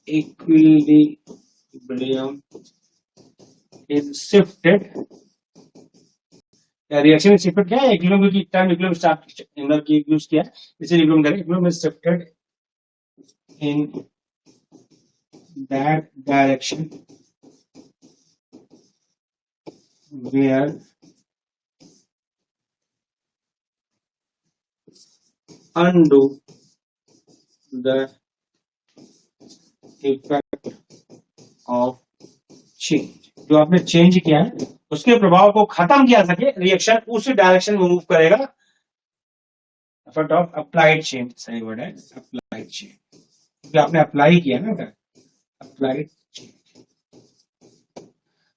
equilibrium is shifted। Reaction shifted क्या है, इक्विलिब्रियम की टाइम इक्विलिब्रियम स्टार्ट एंगल की यूज किया है, इसे इक्विलिब्रियम करें, equilibrium is shifted in that direction where undo the effect of change। जो आपने चेंज किया है उसके प्रभाव को खत्म किया सके, रिएक्शन उसी डायरेक्शन में मूव करेगा। इफेक्ट ऑफ अप्लाइड चेंज, सही वर्ड है अप्लाइड चेंज, आपने अप्लाई किया ना अप्लाइड चेंज।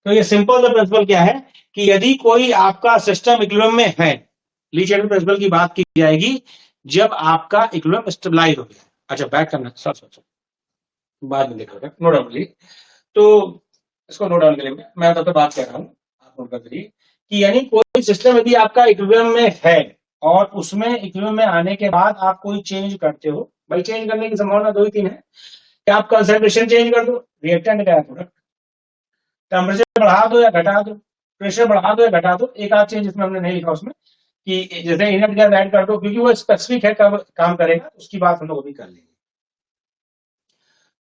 तो ये सिंपल सा प्रिंसिपल क्या है कि यदि कोई आपका सिस्टम इक्विलिब्रियम में है, ली चैटल प्रिंसिपल की बात की जाएगी जब आपका इक्विलिब्रियम स्टेबलाइज हो गया। अच्छा बैक करना, सॉरी बाद में देखोगे, नोट डाउन करिए। तो इसको नोट डाउन करिए, मैं तो बात कर रहा हूं, आप नोट कर करिए कि यानी कोई सिस्टम यदि आपका इक्विलिब्रियम में है और उसमें इक्विलिब्रियम में आने के बाद आप कोई चेंज करते हो, भाई चेंज करने की संभावना दो ही तीन है कि आप कंसंट्रेशन चेंज कर दो, रिएक्टेंट का प्रोडक्ट, टेम्परेचर बढ़ा दो या घटा दो, प्रेशर बढ़ा दो या घटा दो। एक आध चेंज इसमें हमने नहीं लिखा उसमें कि जैसे इनर्ट गैस ऐड कर दो, क्योंकि वो स्पेसिफिक है कब काम करेगा, उसकी बात हम लोग भी कर लेंगे।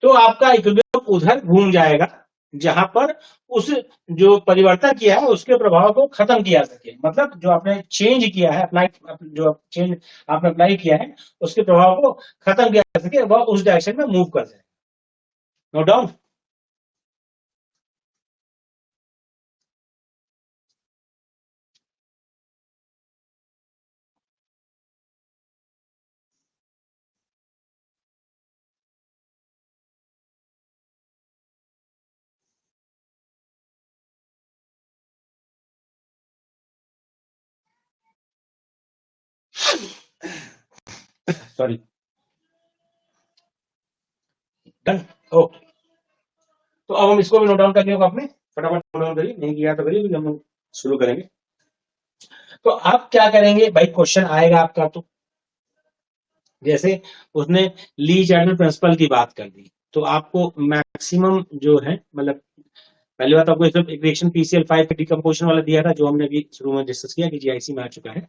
तो आपका इक्विलिब्रियम उधर घूम जाएगा जहां पर उस जो परिवर्तन किया है उसके प्रभाव को खत्म किया सके, मतलब जो आपने चेंज किया है, अप्लाई जो चेंज आपने अप्लाई किया है उसके प्रभाव को खत्म किया जा सके, वह उस डायरेक्शन में मूव कर जाए। Note down. Sorry done okay. तो अब हम इसको भी नोट डाउन कर लिया आपने, फटाफट नोट डाउन करिए, नहीं किया तो करिए, हम शुरू करेंगे। तो आप क्या करेंगे भाई, क्वेश्चन आएगा आपका तो जैसे उसने ली चैटल प्रिंसिपल की बात कर दी तो आपको मैक्सिमम जो है, मतलब पहली बात आपको एक रिएक्शन PCl5 के डिकम्पोजिशन वाला दिया था जो हमने अभी शुरू में डिस्कस किया कि जीआईसी में आ चुका है,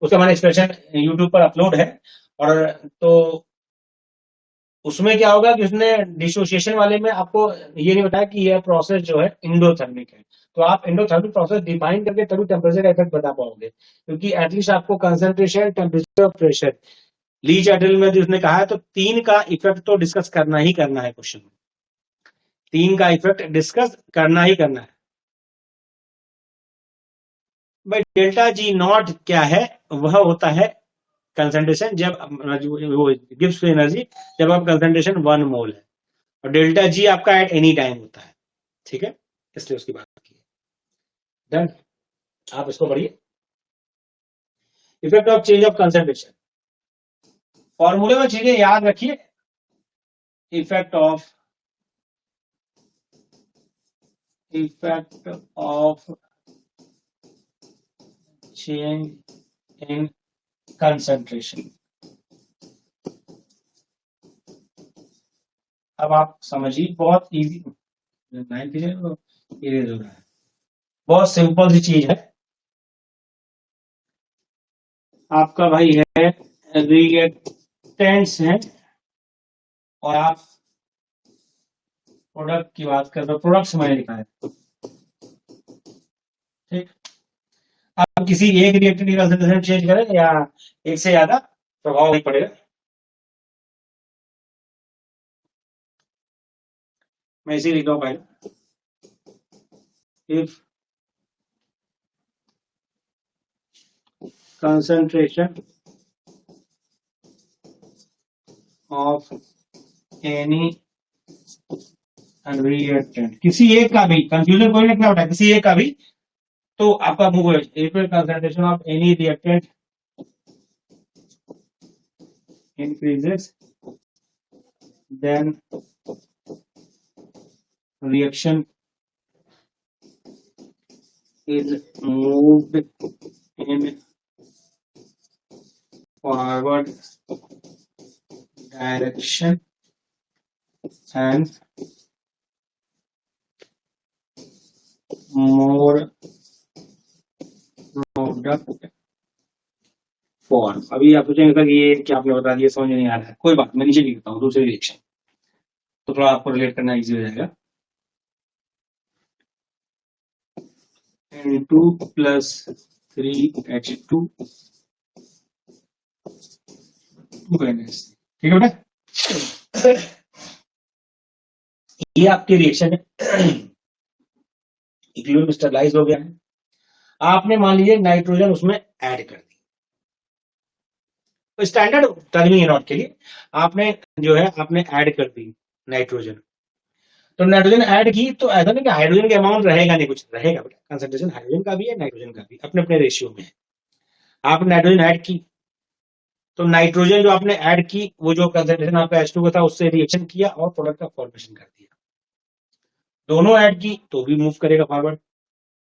उसका हमारा एक्सप्रेशन यूट्यूब पर अपलोड है। और तो उसमें क्या होगा कि उसने डिसोसिएशन वाले में आपको ये नहीं बताया कि यह प्रोसेस जो है इंडोथर्मिक है। तो आप इंडोथर्मिक प्रोसेस डिफाइन करके तभी टेम्परेचर का इफेक्ट बता पाओगे, क्योंकि एटलीस्ट आपको कंसंट्रेशन, टेम्परेचर और प्रेशर, ली चार्टल में जो उसने कहा है, तो तीन का इफेक्ट तो डिस्कस करना ही करना है क्वेश्चन में, तीन का इफेक्ट डिस्कस करना ही करना है। भाई डेल्टा जी नॉट क्या है, वह होता है कंसंट्रेशन जब वो गिव्स एनर्जी जब आप कंसंट्रेशन 1 मोल है, और डेल्टा जी आपका एट एनी टाइम होता है, ठीक है, इसलिए उसकी बात की है। डन, आप इसको पढ़िए, effect of change of concentration, फॉर्मूले में चीजें याद रखिए, effect of change in concentration. अब आप समझिए, बहुत इजी, बहुत सिंपल सी चीज है। आपका भाई है रिएक्टेंट्स है, और आप प्रोडक्ट की बात कर रहे हो, प्रोडक्ट्स मैंने लिखा है, ठीक। आप किसी एक रिएक्टेंट की कंसंट्रेशन चेंज करें या एक से ज्यादा, प्रभाव नहीं पड़ेगा। मैं इसी लिख रहा हूं पहले, if concentration of any reactant, किसी एक का भी, कंफ्यूजन कोई लिखना होता है, किसी एक का भी, तो आपका मूव है, if concentration of any reactant increases then reaction is moved in forward direction and more product form। अभी आप सोचेंगे सर ये क्या आपने बता दिया, समझ नहीं आ रहा है, कोई बात, मैं नीचे लिखता हूँ दूसरे रिएक्शन, तो थोड़ा आपको रिलेट करना इजी हो जाएगा। N2 plus 3H2 ठीक है बेटा, ये आपके रिएक्शन है, इक्विलिब्रियम स्टेबलाइज हो गया है। आपने मान लीजिए नाइट्रोजन उसमें ऐड कर दी, तो स्टैंडर्ड टर्मिंग नॉट के लिए आपने जो है आपने ऐड कर दी नाइट्रोजन, तो नाइट्रोजन ऐड की, तो ऐसा नहीं कि हाइड्रोजन के अमाउंट रहेगा नहीं, कुछ रहेगा बेटा, कंसंट्रेशन हाइड्रोजन का भी है, नाइट्रोजन का भी, अपने अपने रेशियो में है। आपने नाइट्रोजन ऐड की, तो नाइट्रोजन जो आपने ऐड की, वो जो कंसंट्रेशन आपका H2 का था, उससे रिएक्शन किया और प्रोडक्ट का फॉर्मेशन कर दिया। दोनों ऐड की तो भी मूव करेगा फॉरवर्ड,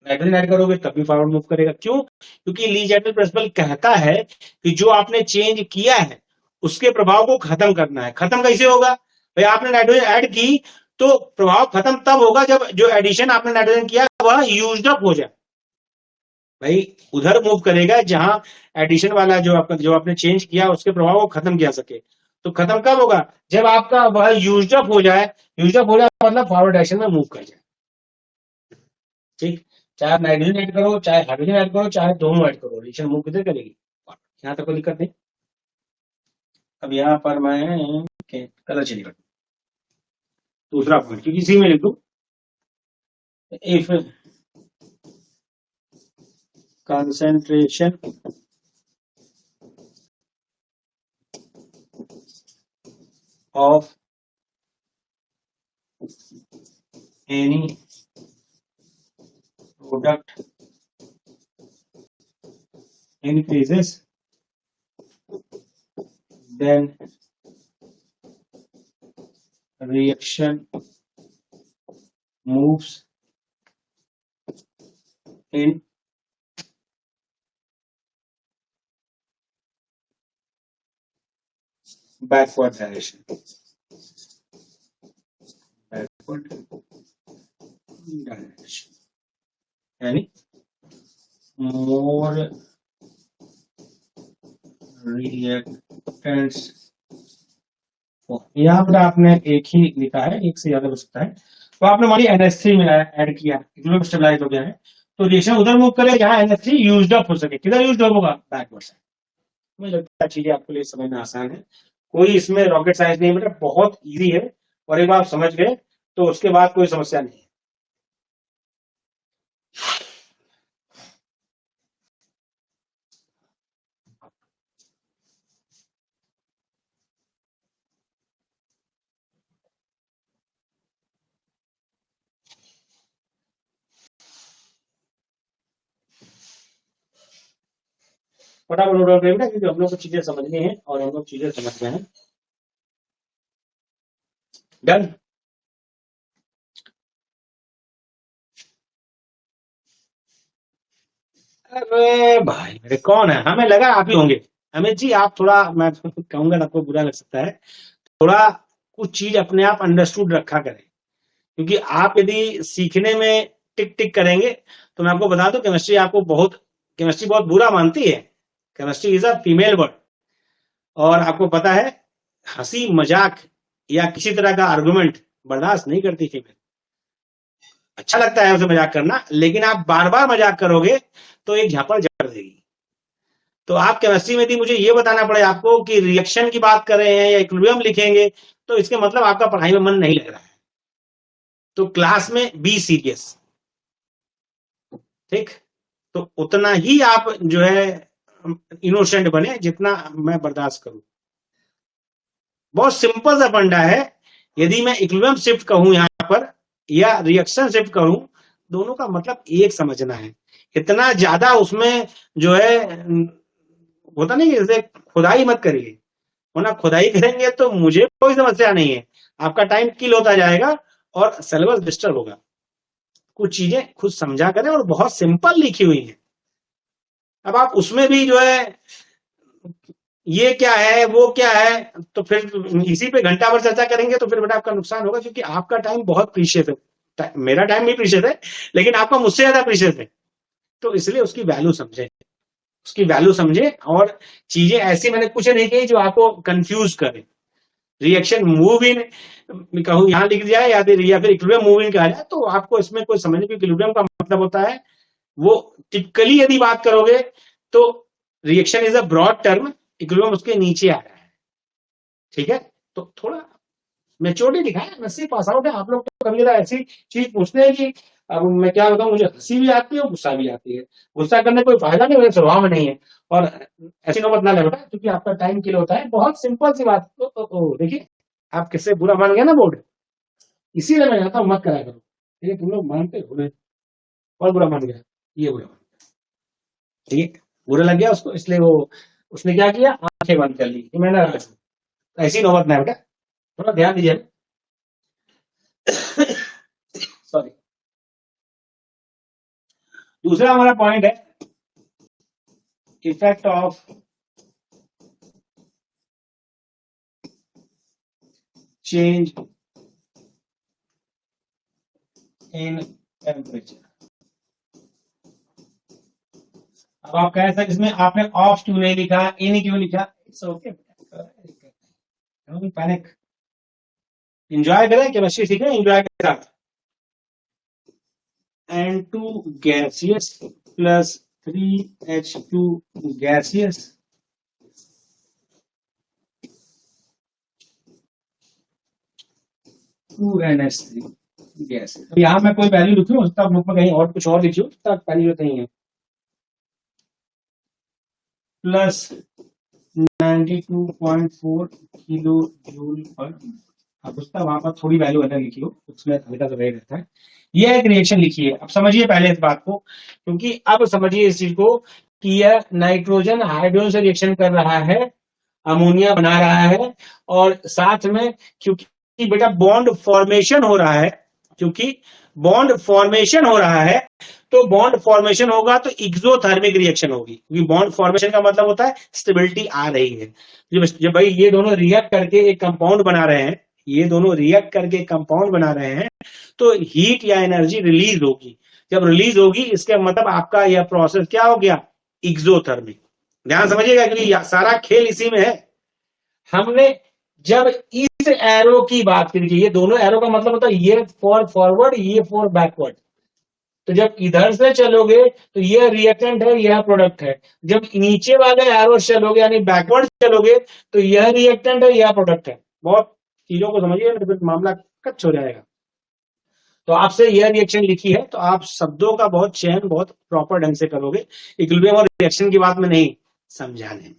नाइट्रोजन ऐड करोगे तब भी फॉरवर्ड मूव करेगा। क्यों? क्योंकि ली चार्टल प्रिंसिपल कहता है कि जो आपने चेंज किया है उसके प्रभाव को खत्म करना है। खत्म कैसे होगा भाई? आपने नाइट्रोजन ऐड की तो प्रभाव खत्म तब होगा जब जो एडिशन आपने नाइट्रोजन किया वह यूज्ड अप हो जाए। भाई उधर मूव करेगा जहां एडिशन वाला जो आपने चेंज किया उसके प्रभाव को खत्म किया सके। तो खत्म कब होगा? जब आपका वह यूज्ड अप हो जाए। यूज्ड अप हो जाए मतलब फॉरवर्ड डायरेक्शन में मूव कर जाए। ठीक, चाहे आप नाइट्रोजन ऐड करो, चाहे हाइड्रोजन ऐड करो, चाहे दोनों ऐड करो, रिएक्शन मूव किधर करेगी? यहाँ तक कोई दिक्कत नहीं। अब यहाँ पर मैं कलर चेंज कर दूसरा पॉइंट, क्योंकि इसी में लिख दू, if concentration of any product increases then reaction moves in backward direction. Backward direction. यानी more reactants यहाँ पर आपने एक ही लिखा है, एक से ज्यादा हो सकता है, तो आपने मान लिया NH3 में ऐड किया, इक्विलिब्रियम स्टेबलाइज हो गया है, तो रिएक्शन उधर मूव करे जहां NH3 यूज्ड अप हो सके। किधर यूज्ड अप होगा? Backward side. मुझे लगता है चीजें आपके लिए समझना आसान है, कोई इसमें रॉकेट साइंस नहीं, बेटा बहुत इजी है, और एक बार आप समझ गए तो उसके बाद कोई समस्या नहीं है। फटाफट नोट डाउन करेंगे क्योंकि हम लोग को चीजें समझनी है और हम लोग चीजें समझ गए हैं। डन। अरे भाई मेरे कौन है, हमें लगा आप ही होंगे। अमित जी आप थोड़ा, मैं कहूंगा आपको बुरा लग सकता है, थोड़ा कुछ चीज अपने आप अंडरस्टूड रखा करें, क्योंकि आप यदि सीखने में टिक टिक करेंगे तो मैं आपको बता दूं केमिस्ट्री बहुत बुरा मानती है। Chemistry is a female word, और आपको पता है हंसी मजाक या किसी तरह का आर्गुमेंट बर्दाश्त नहीं करती फीमेल। अच्छा लगता है उसे मजाक करना, लेकिन आप बार बार मजाक करोगे तो एक झापड़ जड़ देगी। तो आप केमिस्ट्री में यदि मुझे ये बताना पड़े आपको कि रिएक्शन की बात कर रहे हैं या इक्विलिब्रियम लिखेंगे, तो इसके मतलब आपका पढ़ाई में मन नहीं लग रहा है। तो क्लास में बी सीरियस, ठीक? तो उतना ही आप जो है इनोसेंट बने जितना मैं बर्दाश्त करूं। बहुत सिंपल सा फंडा है, यदि मैं इक्विलिब्रियम शिफ्ट कहूं यहां पर या रिएक्शन शिफ्ट कहूं, दोनों का मतलब एक समझना है। इतना ज्यादा उसमें जो है होता नहीं, जैसे खुदाई मत करिए, वरना खुदाई करेंगे तो मुझे कोई समस्या नहीं है, आपका टाइम किल होता जाएगा और सिलेबस डिस्टर्ब होगा। कुछ चीजें खुद समझा करें, और बहुत सिंपल लिखी हुई है। अब आप उसमें भी जो है ये क्या है वो क्या है, तो फिर इसी पे घंटा भर चर्चा करेंगे तो फिर बेटा आपका नुकसान होगा, क्योंकि आपका टाइम बहुत प्रीशियस है। मेरा टाइम भी प्रीशियस है, लेकिन आपका मुझसे ज्यादा प्रीशियस है। तो इसलिए उसकी वैल्यू समझे, और चीजें ऐसी मैंने कुछ नहीं कही जो आपको कंफ्यूज करे। रिएक्शन मूव इन कहूं यहां लिख दिया या फिर इक्विलिब्रियम मूव इन कहा जाए, तो आपको इसमें कोई समझने की, इक्विलिब्रियम का मतलब होता है वो टिपिकली यदि बात करोगे तो reaction is a broad term, equilibrium उसके नीचे आ रहा है, ठीक है? तो थोड़ा मैच्योरिटी दिखाए, नस्सी पास आउट है। आप लोग तो कभी ऐसी चीज पूछते हैं कि अब मैं क्या बताऊं, मुझे हंसी भी आती है और गुस्सा भी आती है। गुस्सा करने कोई फायदा नहीं, मेरे स्वभाव में नहीं है, और ऐसी नौबत ना ले बेटा, क्योंकि आपका टाइम किल होता है। बहुत सिंपल सी बात। देखिए आप किससे बुरा मान गया ना बोर्ड, इसीलिए मैं कहता हूं मत करा करो। ठीक है, तुम लोग मानते हो, और बुरा मान गया, ये बुरा मान गया, ठीक है, बुरा लग गया उसको, इसलिए वो उसने क्या किया, आंखें बंद कर ली कि मैं ना राज हूं। ऐसी नौबत ना बेटा, थोड़ा ध्यान दीजिए। सॉरी। दूसरा हमारा पॉइंट है effect of change in temperature. अब आप कह सकते इसमें आपने ऑफ क्यों नहीं लिखा, इन क्यों लिखा? इट्स ओके, पैनिक, एंजॉय करें, केमिस्ट्री सीखें एंजॉय के साथ। N2 gaseous plus 3H2 gaseous to NH3 gases. तो यहां मैं कोई वैल्यू लिखूं, उसका बुक में कहीं और कुछ और लिखूं, तब पहली जरूरत नहीं है। प्लस 92.4 किलो जूल पर, अब उसका वहां पर थोड़ी वैल्यू अलग लिखी हो, उसमें हल्का सा वेट रहता है। यह एक रिएक्शन लिखी है। अब समझिए पहले इस बात को, क्योंकि अब समझिए इस चीज को कि यह नाइट्रोजन हाइड्रोजन से रिएक्शन कर रहा है, अमोनिया बना रहा है, और साथ में क्योंकि बेटा बॉन्ड फॉर्मेशन हो रहा है, क्योंकि बॉन्ड फॉर्मेशन हो रहा है, तो बॉन्ड फॉर्मेशन होगा तो एक्सोथर्मिक रिएक्शन होगी, क्योंकि बॉन्ड फॉर्मेशन का मतलब होता है स्टेबिलिटी आ रही है। जब भाई ये दोनों रिएक्ट करके एक कंपाउंड बना रहे हैं, ये दोनों रिएक्ट करके कंपाउंड बना रहे हैं, तो हीट या एनर्जी रिलीज होगी। जब रिलीज होगी इसका मतलब आपका यह प्रोसेस क्या हो गया, एक्सोथर्मिक। ध्यान समझिएगा कि सारा खेल इसी में है। हमने जब इस एरो की बात करिए, ये दोनों एरो का मतलब होता है ये फॉर फॉरवर्ड, ये फॉर बैकवर्ड। तो जब इधर से चलोगे तो ये रिएक्टेंट है, यह प्रोडक्ट है। जब नीचे वाले एरो चलोगे यानी बैकवर्ड चलोगे तो यह रिएक्टेंट है, यह प्रोडक्ट है। बहुत चीजों को समझिए, फिर मामला कच्चा हो जाएगा। तो आपसे यह रिएक्शन लिखी है तो आप शब्दों का बहुत चयन बहुत प्रॉपर ढंग से करोगे, इक्विलिब्रियम और रिएक्शन की बात में नहीं समझाने में।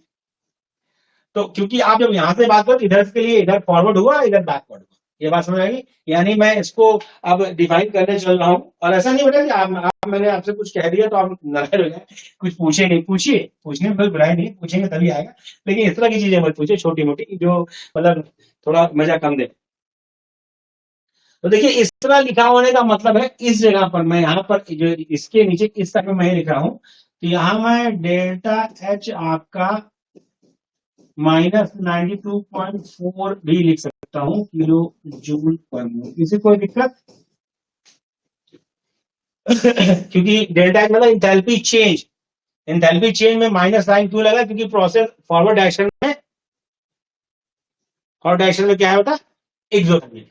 तो क्योंकि आप जब यहां से बात करो इधर के लिए इधर फॉरवर्ड हुआ, इधर बैकवर्ड हुआ, ये बात समझ आएगी। यानी मैं इसको अब डिफाइन करने चल रहा हूं, और ऐसा नहीं बेटा कि आप मैंने आपसे कुछ कह दिया तो आप नाराज हो जाए, कुछ पूछे नहीं। पूछिए, पूछने में कोई बुराई नहीं, पूछेंगे तभी आएगा, लेकिन इस तरह की चीजें मत पूछिए छोटी मोटी, जो मतलब थोड़ा मजा कम दे। तो देखिए इस तरह लिखा होने का मतलब है इस जगह पर मैं यहाँ पर जो इसके नीचे इस तरह मैं लिख रहा हूं, तो यहां मैं डेल्टा एच आपका -92.4 भी लिख सकता हूं किलो जूल पर मोल। इसे कोई दिक्कत क्योंकि डेल्टा एच मतलब इंथैल्पी चेंज, इंथैल्पी चेंज में माइनस साइन क्यों लगा, क्योंकि प्रोसेस फॉरवर्ड डायरेक्शन में क्या है बेटा, एक्सोथर्मिक।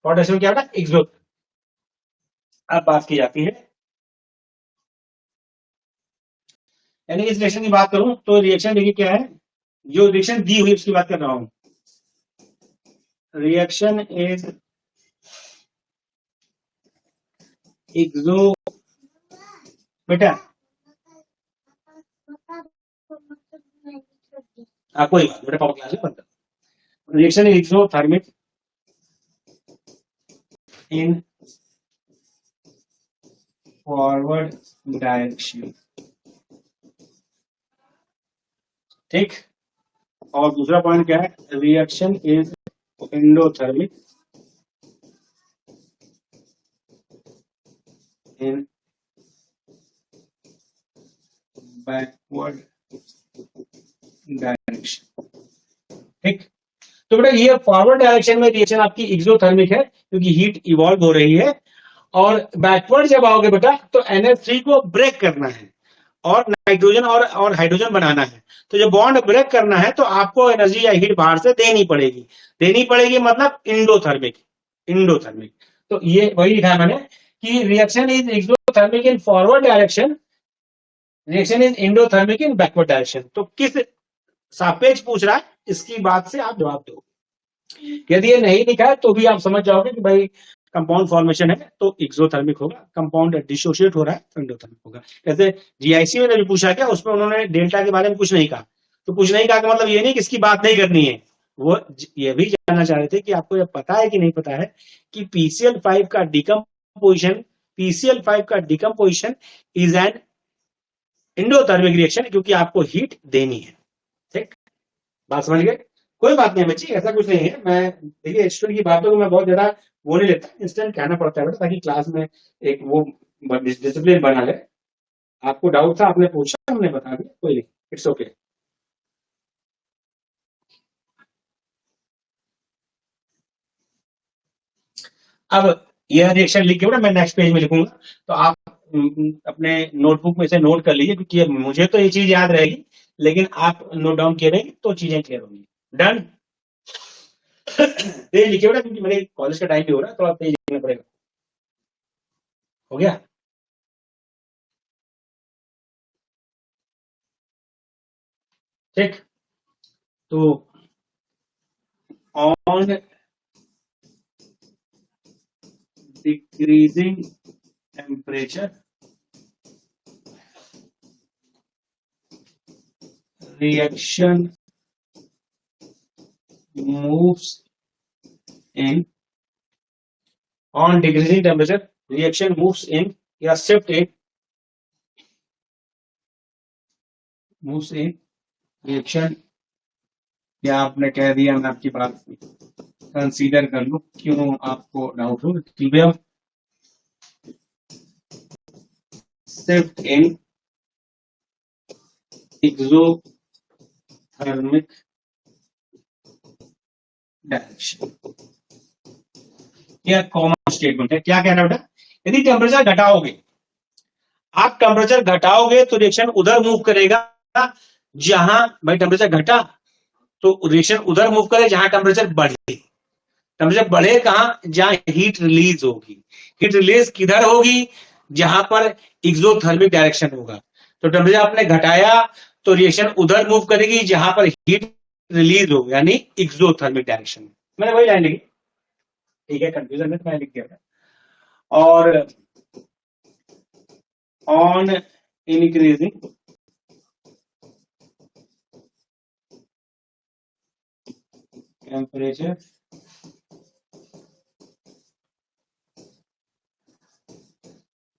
फॉरवर्ड डायरेक्शन में क्या बेटा, एक्सोथर्मिक। अब बात की जाती है, यानी इस रिएक्शन की बात करूं तो रिएक्शन देखिए क्या है, जो रिएक्शन दी हुई उसकी बात कर रहा हूं। रिएक्शन इज एक्सो, बेटा कोई बात बेटा, पापा क्लास में reaction is exothermic in forward direction, ठीक। और दूसरा पॉइंट क्या है, reaction is endothermic in backward direction, ठीक। तो बेटा ये फॉरवर्ड डायरेक्शन में रिएक्शन आपकी एक्सोथर्मिक है क्योंकि हीट इवॉल्व हो रही है, और बैकवर्ड जब आओगे बेटा तो NH3 को ब्रेक करना है और नाइट्रोजन और हाइड्रोजन बनाना है। तो जब बॉन्ड ब्रेक करना है तो आपको एनर्जी या हीट बाहर से देनी पड़ेगी मतलब इंडोथर्मिक, इंडोथर्मिक। तो ये वही लिखा है मैंने कि reaction is exothermic in forward direction, reaction is endothermic in backward direction. तो किस सापेक्ष पूछ रहा है, इसकी बात से आप जवाब दो। यदि ये नहीं लिखा है तो भी आप समझ जाओगे कि भाई कंपाउंड फॉर्मेशन है तो एक्सोथर्मिक होगा, कंपाउंड डिसोशिएट हो रहा है तो एंडोथर्मिक होगा। जैसे जीआईसी में जो पूछा गया उसमें उन्होंने डेल्टा के बारे में कुछ नहीं कहा, तो कुछ नहीं कहा का मतलब ये नहीं कि इसकी बात नहीं करनी है, वो ये भी जानना चाह रहे थे कि आपको ये पता है कि नहीं पता है कि PCl5 का decomposition is an endothermic reaction, क्योंकि आपको हीट देनी है, ठीक। बात समझ गए, कोई बात नहीं बच्ची, ऐसा कुछ नहीं है। मैं देखिए स्टूडेंट की बातों को मैं बहुत ज्यादा वो नहीं लेता, इंस्टेंट कहना पड़ता है बेटा ताकि क्लास में एक वो डिसिप्लिन बना ले। आपको डाउट था, आपने पूछा, हमने बता दिया, कोई नहीं, इट्स ओके। अब यह रिएक्शन लिख के बेटा मैं नेक्स्ट पेज में लिखूंगा, तो आप अपने नोटबुक में से नोट कर लीजिए, क्योंकि मुझे तो ये चीज याद रहेगी, लेकिन आप नोट डाउन करेंगे तो चीजें क्लियर होंगी। डन। तेज लिखिए बेटा, क्योंकि मेरे कॉलेज का टाइम भी हो रहा है, थोड़ा तेज लिखना पड़ेगा। हो गया, ठीक। तो on decreasing temperature reaction moves in, on decreasing temperature reaction moves in या shift in, moves in reaction, या आपने कह दिया, मैं आपकी बात कंसीडर कर लूं, क्यों आपको डाउट हो, equilibrium shift in exothermic direction, यह कॉमन स्टेटमेंट है। क्या कहना बेटा, यदि टेम्परेचर घटाओगे, आप टेम्परेचर घटाओगे तो रिएक्शन उधर मूव करेगा जहां भाई टेम्परेचर घटा तो रिएक्शन उधर मूव करे जहां टेम्परेचर बढ़े। टेम्परेचर बढ़े कहाँ? जहां हीट रिलीज होगी। हीट रिलीज किधर होगी? जहां पर एक्सोथर्मिक डायरेक्शन होगा। तो टेम्परेचर आपने घटाया तो रिएक्शन उधर मूव करेगी जहां पर हीट रिलीज हो, यानी एक्सोथर्मिक डायरेक्शन में। मैंने वही लाइन लिखी, ठीक है, कंफ्यूजन में तो मैंने लिख दिया था। और on increasing temperature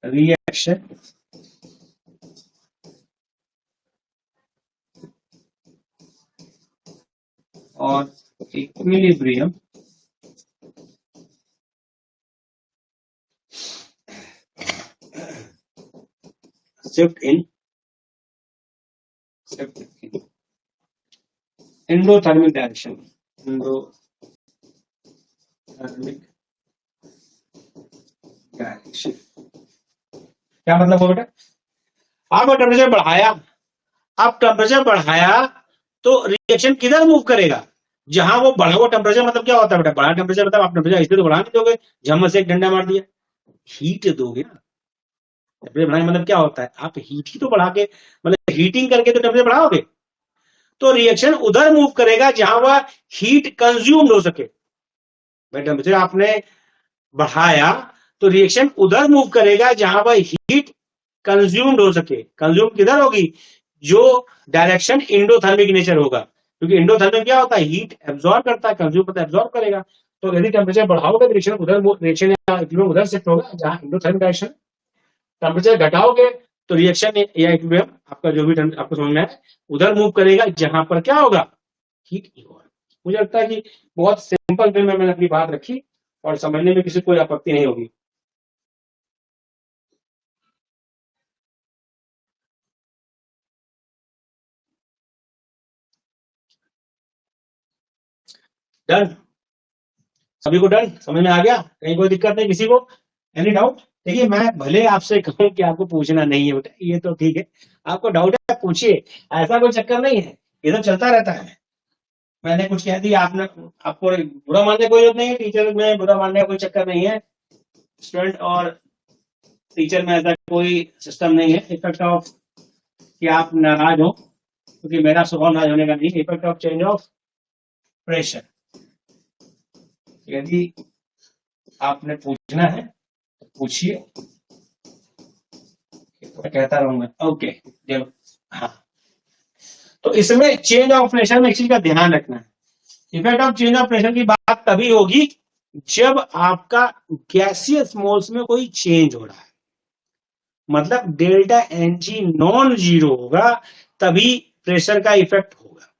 reaction or equilibrium shift in endothermic direction. Endothermic direction क्या मतलब हो बेटा? आपने टेम्परेचर बढ़ाया, आप टेम्परेचर बढ़ाया तो रिएक्शन किधर मूव करेगा? जहां वो बढ़ा हुआ टेम्परेचर, मतलब क्या होता है बेटा? बढ़ा टेम्परेचर मतलब आप टेम्परेचर इसलिए तो बढ़ा नहीं दोगे झम्मत से एक डंडा मार दिया, हीट दोगे ना। टेम्परेचर बढ़ाने मतलब क्या होता है? आप हीट ही तो बढ़ा के, मतलब हीटिंग करके तो टेम्परेचर बढ़ाओगे। तो रिएक्शन उधर मूव करेगा जहां वह हीट कंज्यूम्ड हो सके। भाई टेम्परेचर आपने बढ़ाया तो रिएक्शन उधर मूव करेगा जहां वह हीट कंज्यूम्ड हो सके। कंज्यूम किधर होगी? जो डायरेक्शन इंडोथर्मिक नेचर होगा, क्योंकि इंडोथर्मिक क्या होता है? हीट एब्जॉर्ब करता है, कंज्यूम करता है, एब्जॉर्ब करेगा। तो यदि टेम्परेचर बढ़ाओगे तो रिएक्शन उधर शिफ्ट होगा जहां इंडोथर्मिक डायरेक्शन। टेम्परेचर घटाओगे तो रिएक्शन या इक्विलिब्रियम आपका जो भी आपको समझ में है उधर मूव करेगा जहां पर क्या होगा? हीट होगा। मुझे लगता है कि बहुत सिंपल वे में मैंने अपनी बात रखी और समझने में किसी कोई आपत्ति नहीं होगी। डन? सभी को डन? समझ में आ गया? कहीं कोई दिक्कत नहीं किसी को? Any doubt? देखिए मैं भले आपसे कहूं कि आपको पूछना नहीं है बेटा, ये तो ठीक है, आपको डाउट है पूछिए, ऐसा कोई चक्कर नहीं है, ये तो चलता रहता है। मैंने कुछ कह दिया, आपने, आपको बुरा मानने की कोई जरूरत नहीं है, टीचर में बुरा मानने का कोई चक्कर नहीं है। स्टूडेंट और टीचर में ऐसा कोई सिस्टम नहीं है। इफेक्ट ऑफ कि आप नाराज हो, क्योंकि मेरा स्वभाव नाराज होने का नहीं। Effect of change of pressure, यदि आपने पूछना है तो पूछिए, मैं कहता रहूंगा। ओके चलो, हाँ। तो इसमें चेंज ऑफ प्रेशर में एक चीज का ध्यान रखना है। Effect of change of pressure की बात तभी होगी जब आपका गैसियस मोल्स में कोई चेंज हो रहा है, मतलब डेल्टा एनजी नॉन जीरो होगा तभी प्रेशर का इफेक्ट होगा।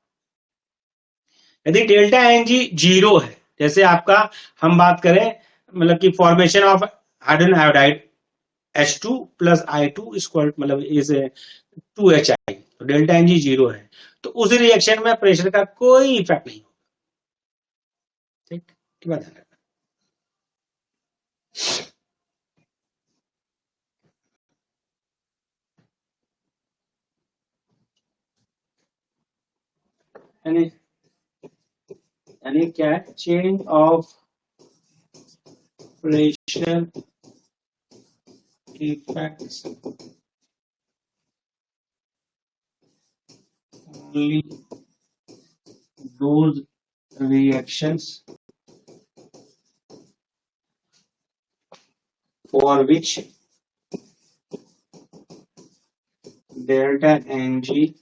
यदि डेल्टा एनजी जीरो है, जैसे आपका हम बात करें मतलब कि formation of hydrogen iodide H2 plus I2 equal मतलब इज 2HI, तो डेल्टा एनजी जीरो है, तो उस रिएक्शन में प्रेशर का कोई इफेक्ट नहीं होगा। ठीक, ध्यान रखना। यानी क्या है? Change of pressure effects only those reactions for which delta Ng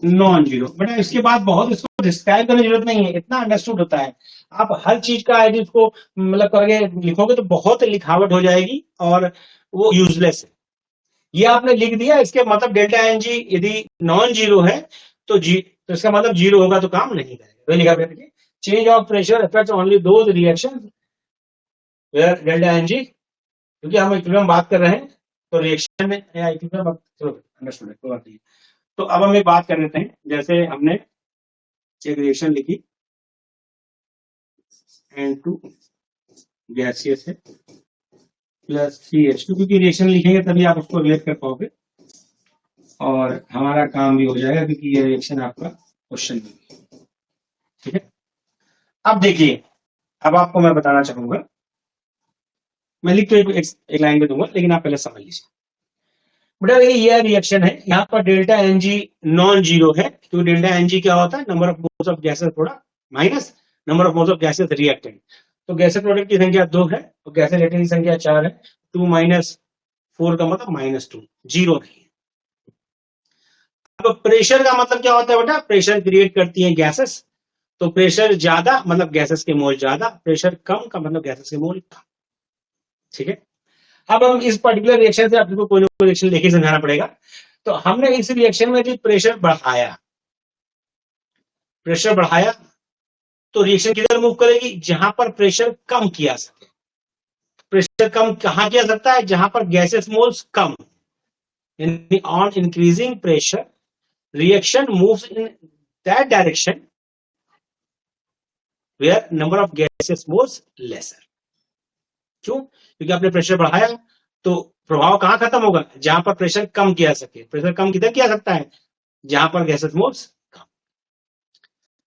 non zero. बेटा इसके बाद बहुत इसको डिस्क्राइब करने की जरूरत नहीं है, इतना अंडरस्टूड होता है। आप हर चीज का यदि इसको मतलब करके लिखोगे तो बहुत लिखावट हो जाएगी और वो यूजलेस है। ये आपने लिख दिया, इसके मतलब डेल्टा एनजी यदि नॉन जीरो है तो तो इसका मतलब जीरो होगा तो काम नहीं करेगा। तो लिखा देखिए, change of pressure affects only those reaction where delta N G, क्योंकि हम इक्विलिब्रियम बात कर रहे हैं तो रिएक्शन में या इक्विलिब्रियम अंडरस्टूड है। तो अब हम एक बात कर लेते हैं, जैसे हमने एक रिएक्शन लिखी N2 गैसियस है प्लस CH2, क्योंकि रिएक्शन लिखेंगे तभी आप उसको रिलेट कर पाओगे और हमारा काम भी हो जाएगा, क्योंकि ये रिएक्शन आपका क्वेश्चन में। ठीक है। अब देखिए, अब आपको मैं बताना चाहूंगा, मैं लिख तो एक लाइन में दूंगा, लेकिन आप पहले समझ लीजिए। बेटा देखिए, यह रिएक्शन है, यहाँ पर delta N G non zero है, क्योंकि डेल्टा एन जी क्या होता है, number of moles of gases product minus number of moles of gases reactant. तो गैसेस प्रोडक्ट की संख्या 2 है और गैसेस रिएक्टेंट की संख्या 4 है। 2 माइनस 4 का मतलब -2, जीरो नहीं है। अब प्रेशर का मतलब क्या होता है बेटा, प्रेशर क्रिएट करती है गैसेस, तो प्रेशर ज्यादा मतलब गैसेस के मोल ज्यादा, प्रेशर कम का मतलब गैसेस के मोल कम। ठीक है। अब हम इस पर्टिकुलर रिएक्शन से आपको कोई ना कोई रिएक्शन लेके समझाना पड़ेगा। तो हमने इस रिएक्शन में जो प्रेशर बढ़ाया, तो रिएक्शन किधर मूव करेगी, जहां पर प्रेशर कम किया सके। प्रेशर कम कहां किया सकता है, जहां पर गैसेस मोल्स कम। On increasing pressure reaction moves in that direction where number of gases moles lesser. क्यों? क्योंकि आपने प्रेशर बढ़ाया, तो प्रभाव कहां खत्म होगा, जहां पर प्रेशर कम किया सके। प्रेशर कम किधर किया सकता है, जहां पर गैसेस मोल्स कम।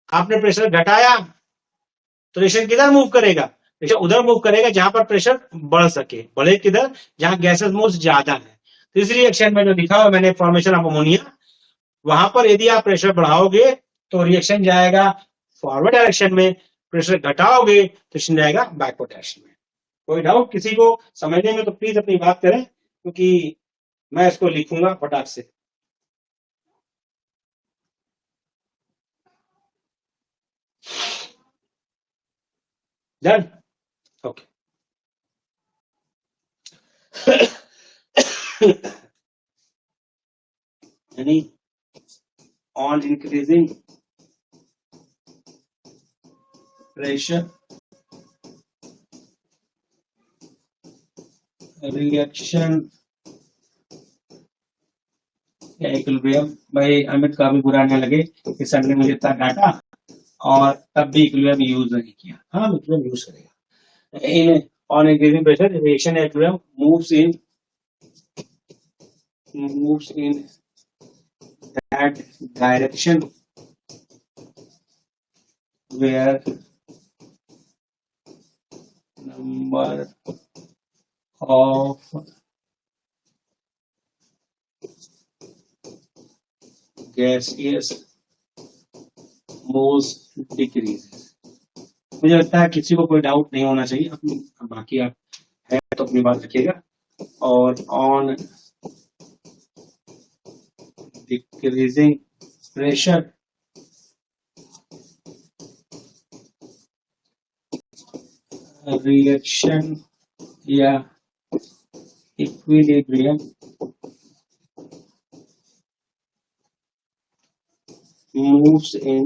आपने प्रेशर घटाया, तो रिएक्शन किधर मूव करेगा, रिएक्शन उधर मूव करेगा जहां पर प्रेशर बढ़ सके। बढ़े किधर, जहां गैसेस मोल्स ज्यादा है। तो इस रिएक्शन में जो लिखा हुआ मैंने फॉर्मेशन ऑफ अमोनिया, वहां पर यदि आप प्रेशर बढ़ाओगे तो रिएक्शन जाएगा फॉरवर्ड डायरेक्शन में, प्रेशर घटाओगे तो रिएक्शन जाएगा बैकवर्ड डायरेक्शन में। कोई डाउट किसी को समझने में, तो प्लीज अपनी बात करें, क्योंकि मैं इसको लिखूंगा फटाक से। Done, okay. यानी on increasing pressure reaction equilibrium. भाई अमित का भी बुरा नहीं लगे कि सर ने मुझे इतना डांटा और तब भी इक्विलिब्रियम यूज नहीं किया। हाँ, इक्विलिब्रियम यूज करेगा। In on increasing pressure reaction equilibrium moves in that direction where number of gaseous moles decreases। मुझे लगता है किसी को कोई डाउट नहीं होना चाहिए अपनी, बाकी आप है तो अपनी बात रखिएगा। और ऑन डिक्रीजिंग प्रेशर रिएक्शन या equilibrium moves in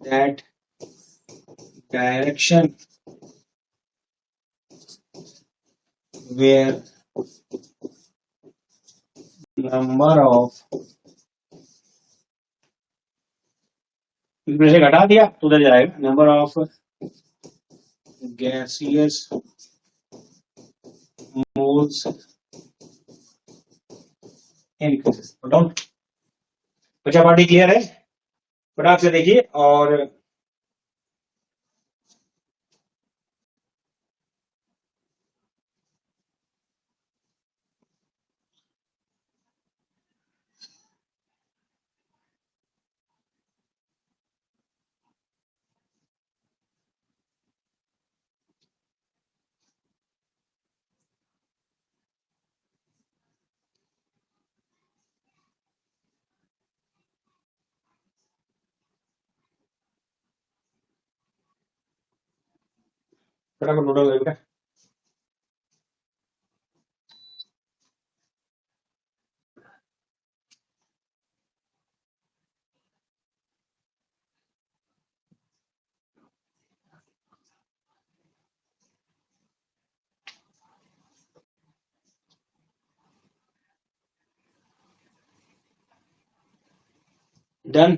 that direction where number of, pressure घटा दिया तो उधर जाएगा, number of gaseous moles increases। बच्चा पार्टी क्लियर है, फटाक से देखिए। और फटाफट नोट हो बेटा। डन।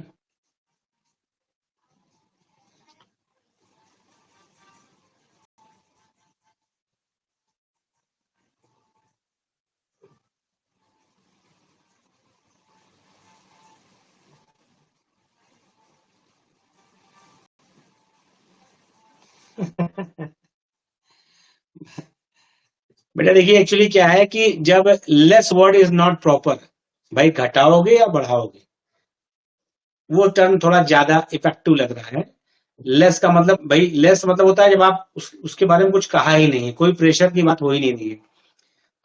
बेटा देखिए एक्चुअली क्या है कि जब less word is not proper, भाई घटाओगे या बढ़ाओगे, वो टर्म थोड़ा ज्यादा इफेक्टिव लग रहा है। लेस का मतलब, भाई लेस मतलब होता है जब आप उसके बारे में कुछ कहा ही नहीं है, कोई प्रेशर की बात हो ही नहीं रही है,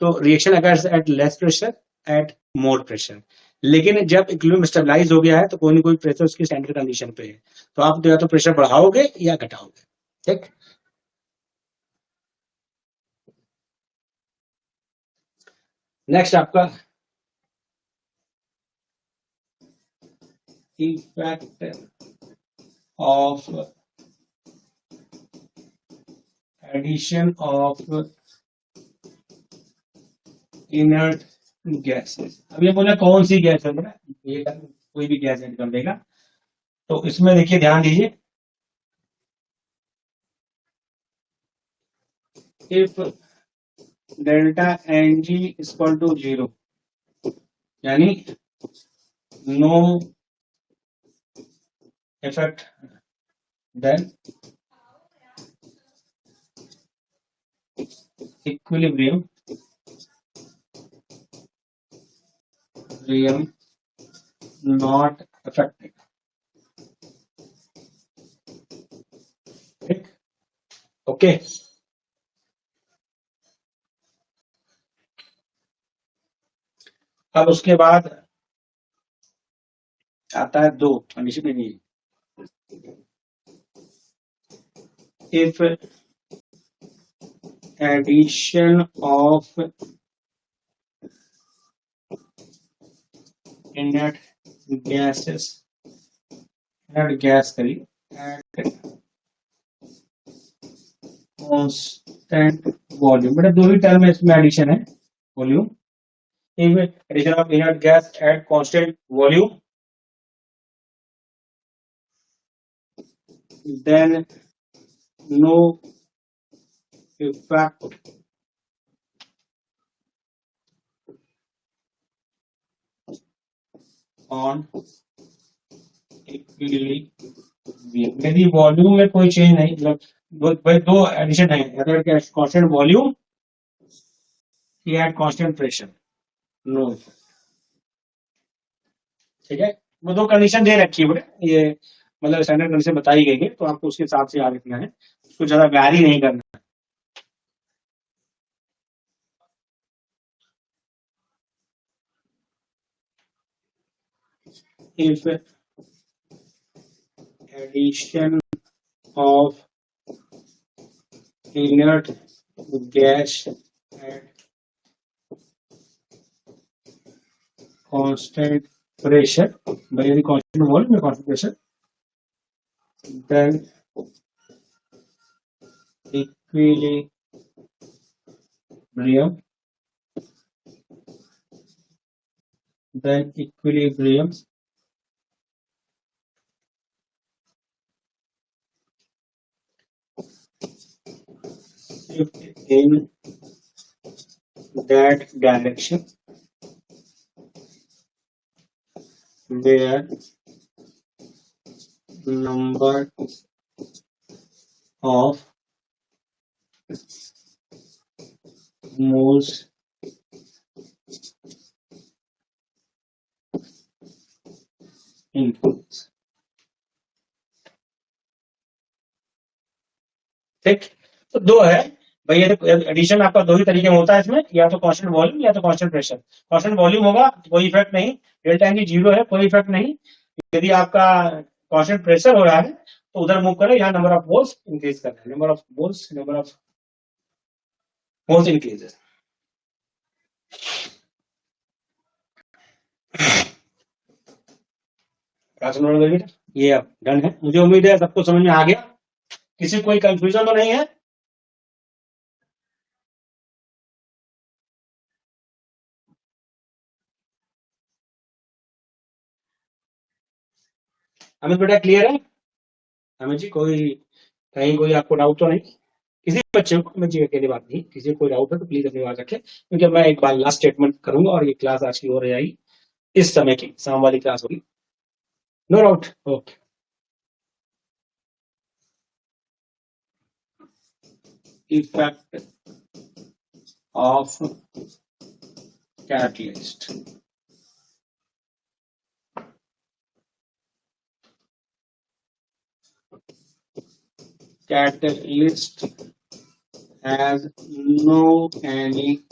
तो reaction occurs at less pressure, at more pressure. लेकिन जब इक्विलिब्रियम स्टेबलाइज हो गया है तो कोई ना कोई प्रेशर उसकी स्टैंडर्ड कंडीशन पे है, तो आप या तो प्रेशर बढ़ाओगे या घटाओगे। ठीक, नेक्स्ट आपका effect of addition of inert gases. अब ये बोला कौन सी गैस है बेटा, ये कोई भी गैस ऐड कर देगा। तो इसमें देखिए ध्यान दीजिए, if delta N G equal to 0, यानी no effect, then equilibrium not affected. ठीक, ओके। अब उसके बाद आता है दो कंडीशन में, if addition of inert gases, inert gas करिए at constant volume। बेटा दो ही टर्म है इसमें एडिशन है, volume. if addition of inert gas at constant volume, then no effect on equilibrium. यदि वॉल्यूम में कोई चेंज नहीं, मतलब भाई दो एडिशन है, अगर कांस्टेंट वॉल्यूम या at constant pressure, no effect. ठीक है, वो दो कंडीशन दे रखी है बेटा, ये मतलब स्टैंडर्ड कंडीशन बताई गई है, तो आपको उसके हिसाब से याद रखना है, उसको ज्यादा वैरी नहीं करना है। if addition of inert gas at constant pressure, by the constant volume, constant pressure, then equilibrium shift in that direction where number of moles increase। ठीक, तो दो है भाई, एडिशन आपका दो ही तरीके में होता है इसमें, या तो कांस्टेंट वॉल्यूम या तो कांस्टेंट प्रेशर। कांस्टेंट वॉल्यूम होगा तो कोई इफेक्ट नहीं, डेल्टा एन 0 है, कोई इफेक्ट नहीं। यदि आपका कांस्टेंट प्रेशर हो रहा है तो उधर मूव करें, यहाँ नंबर ऑफ मोल्स इंक्रीज करना है, नंबर ऑफ मोल्स इंक्रीजेस। ये अब डन है, मुझे उम्मीद है सबको समझ में आ गया, किसी कोई कंफ्यूजन तो नहीं है। अमित बेटा क्लियर है? अमित जी कोई कहीं कोई आपको डाउट तो नहीं? किसी बच्चे को, अमित जी अकेले बात नहीं, किसी को कोई डाउट है तो प्लीज अपनी बात रखें, क्योंकि मैं एक बार लास्ट स्टेटमेंट करूंगा और ये क्लास आज की हो जाएगी, इस समय की शाम वाली क्लास होगी। No doubt, okay. effect of catalyst. Catalyst has no any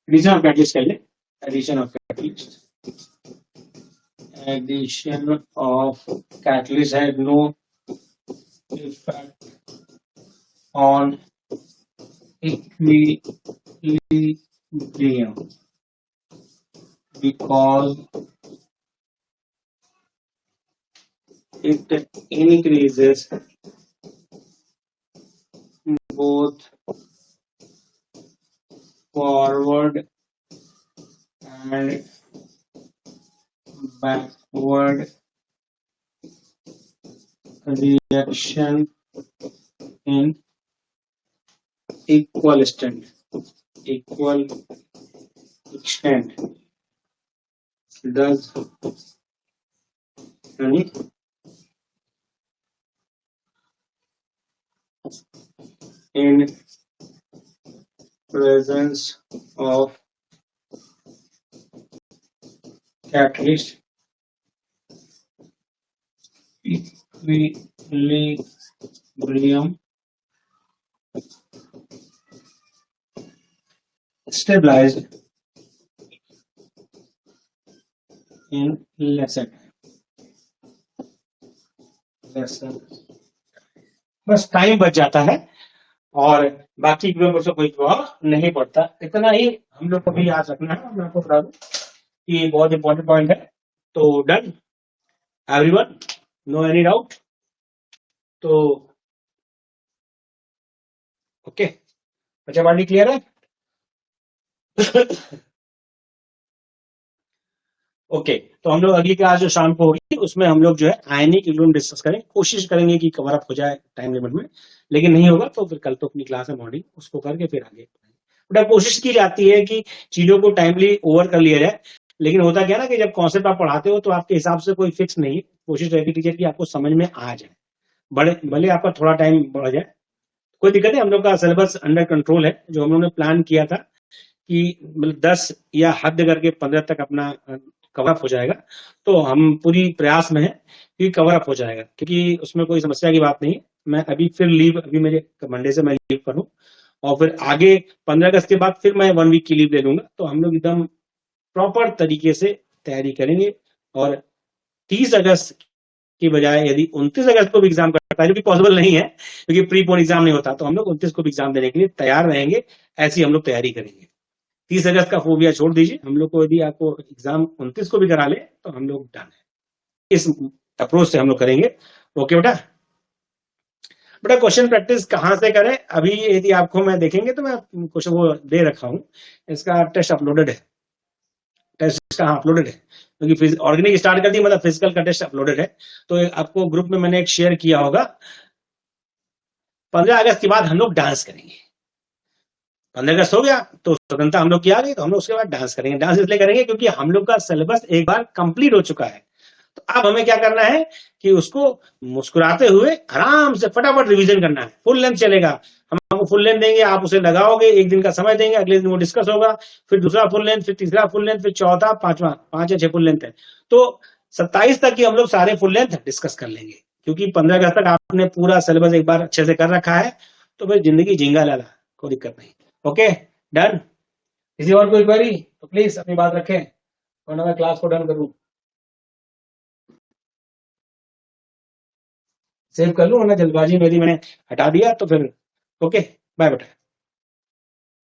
addition of catalyst कर ले, addition of catalyst. Addition of catalyst has no effect on equilibrium because it increases both forward and backward reaction in equal extent. Does in presence of catalyst equilibrium stabilized in lesser बस time बच जाता है और बाकी equilibrium से कोई प्रभाव नहीं पड़ता। इतना ही हम लोग को भी याद रखना है। मैं आपको बता दूं कि बहुत इंपॉर्टेंट पॉइंट है। तो done everyone, no any doubt? तो ओके, अच्छा बात क्लियर है? ओके, तो हम लोग अगली क्लास जो शाम को होगी उसमें हम लोग जो है आयनिक इक्विलिब्रियम डिस्कस करें। कोशिश करेंगे कि कवर अप हो जाए टाइम लिमिट में, लेकिन नहीं होगा तो फिर कल तो अपनी क्लास है मॉर्निंग, उसको करके फिर आगे बट कोशिश की जाती है कि चीजों को टाइमली ओवर कर लिया जाए। लेकिन होता क्या ना कि जब कॉन्सेप्ट आप पढ़ाते हो तो आपके हिसाब से कोई फिक्स नहीं, कोशिश रहती टीचर की आपको समझ में आ जाए, बड़े भले आपका थोड़ा टाइम बढ़ जाए, कोई दिक्कत नहीं। हम लोग का सिलेबस अंडर कंट्रोल है। जो हम लोगों ने प्लान किया था कि मतलब 10 या हद करके 15 तक अपना कवर अप हो जाएगा, तो हम पूरी प्रयास में है कि कवर अप हो जाएगा, क्योंकि उसमें कोई समस्या की बात नहीं। मैं अभी फिर लीव, अभी मेरे मंडे से मैं लीव पर हूँ और फिर आगे 15 अगस्त के बाद फिर मैं 1 वीक की लीव ले लूंगा। तो हम लोग एकदम प्रॉपर तरीके से तैयारी करेंगे और 30 अगस्त की बजाय यदि 29 अगस्त को भी एग्जाम करता है, जो कि पॉसिबल नहीं है क्योंकि प्री बोर्ड एग्जाम नहीं होता, तो हम लोग 29 को भी एग्जाम देने के लिए तैयार रहेंगे। ऐसी हम लोग तैयारी करेंगे। 30 अगस्त का फोबिया छोड़ दीजिए। हम लोग को यदि आपको एग्जाम 29 को भी करा ले तो हम लोग डन है। इस अप्रोच से हम लोग करेंगे। ओके बेटा? बेटा क्वेश्चन प्रैक्टिस कहाँ से करें? अभी यदि आपको मैं देखेंगे तो मैं क्वेश्चन वो दे रखा हूँ, इसका टेस्ट अपलोडेड है। टेस्ट कहाँ अपलोडेड है? क्योंकि ऑर्गेनिक स्टार्ट कर दी, मतलब फिजिकल का टेस्ट अपलोडेड है। तो आपको ग्रुप में मैंने एक शेयर किया होगा। 15 अगस्त के बाद हम लोग डांस करेंगे। 15 अगस्त हो गया तो स्वतंत्रता हम लोग की आ गई, तो हम लोग उसके बाद डांस करेंगे। डांस इसलिए करेंगे क्योंकि हम लोग का सिलेबस एक बार कंप्लीट हो चुका है। तो अब हमें क्या करना है कि उसको मुस्कुराते हुए आराम से फटाफट रिवीजन करना है। फुल लेंथ चलेगा, हम आपको फुल लेंथ देंगे, आप उसे लगाओगे, एक दिन का समय देंगे, अगले दिन वो डिस्कस होगा, फिर दूसरा फुल लेंथ, फिर तीसरा फुल लेंथ, फिर चौथा, पांचवा, 5 या 6 फुल लेंथ है। तो 27 तक की हम लोग सारे फुल लेंथ डिस्कस कर लेंगे, क्योंकि 15 अगस्त तक आपने पूरा सिलेबस एक बार अच्छे से कर रखा है। तो फिर जिंदगी झींगा लाला, कोई दिक्कत नहीं। Okay done? किसी और कोई क्वेरी तो प्लीज अपनी बात रखें, वरना मैं क्लास को डन करूं। सेव कर लूं, वरना जल्दबाजी मेरी मैंने हटा दिया तो फिर। ओके बाय बेटा।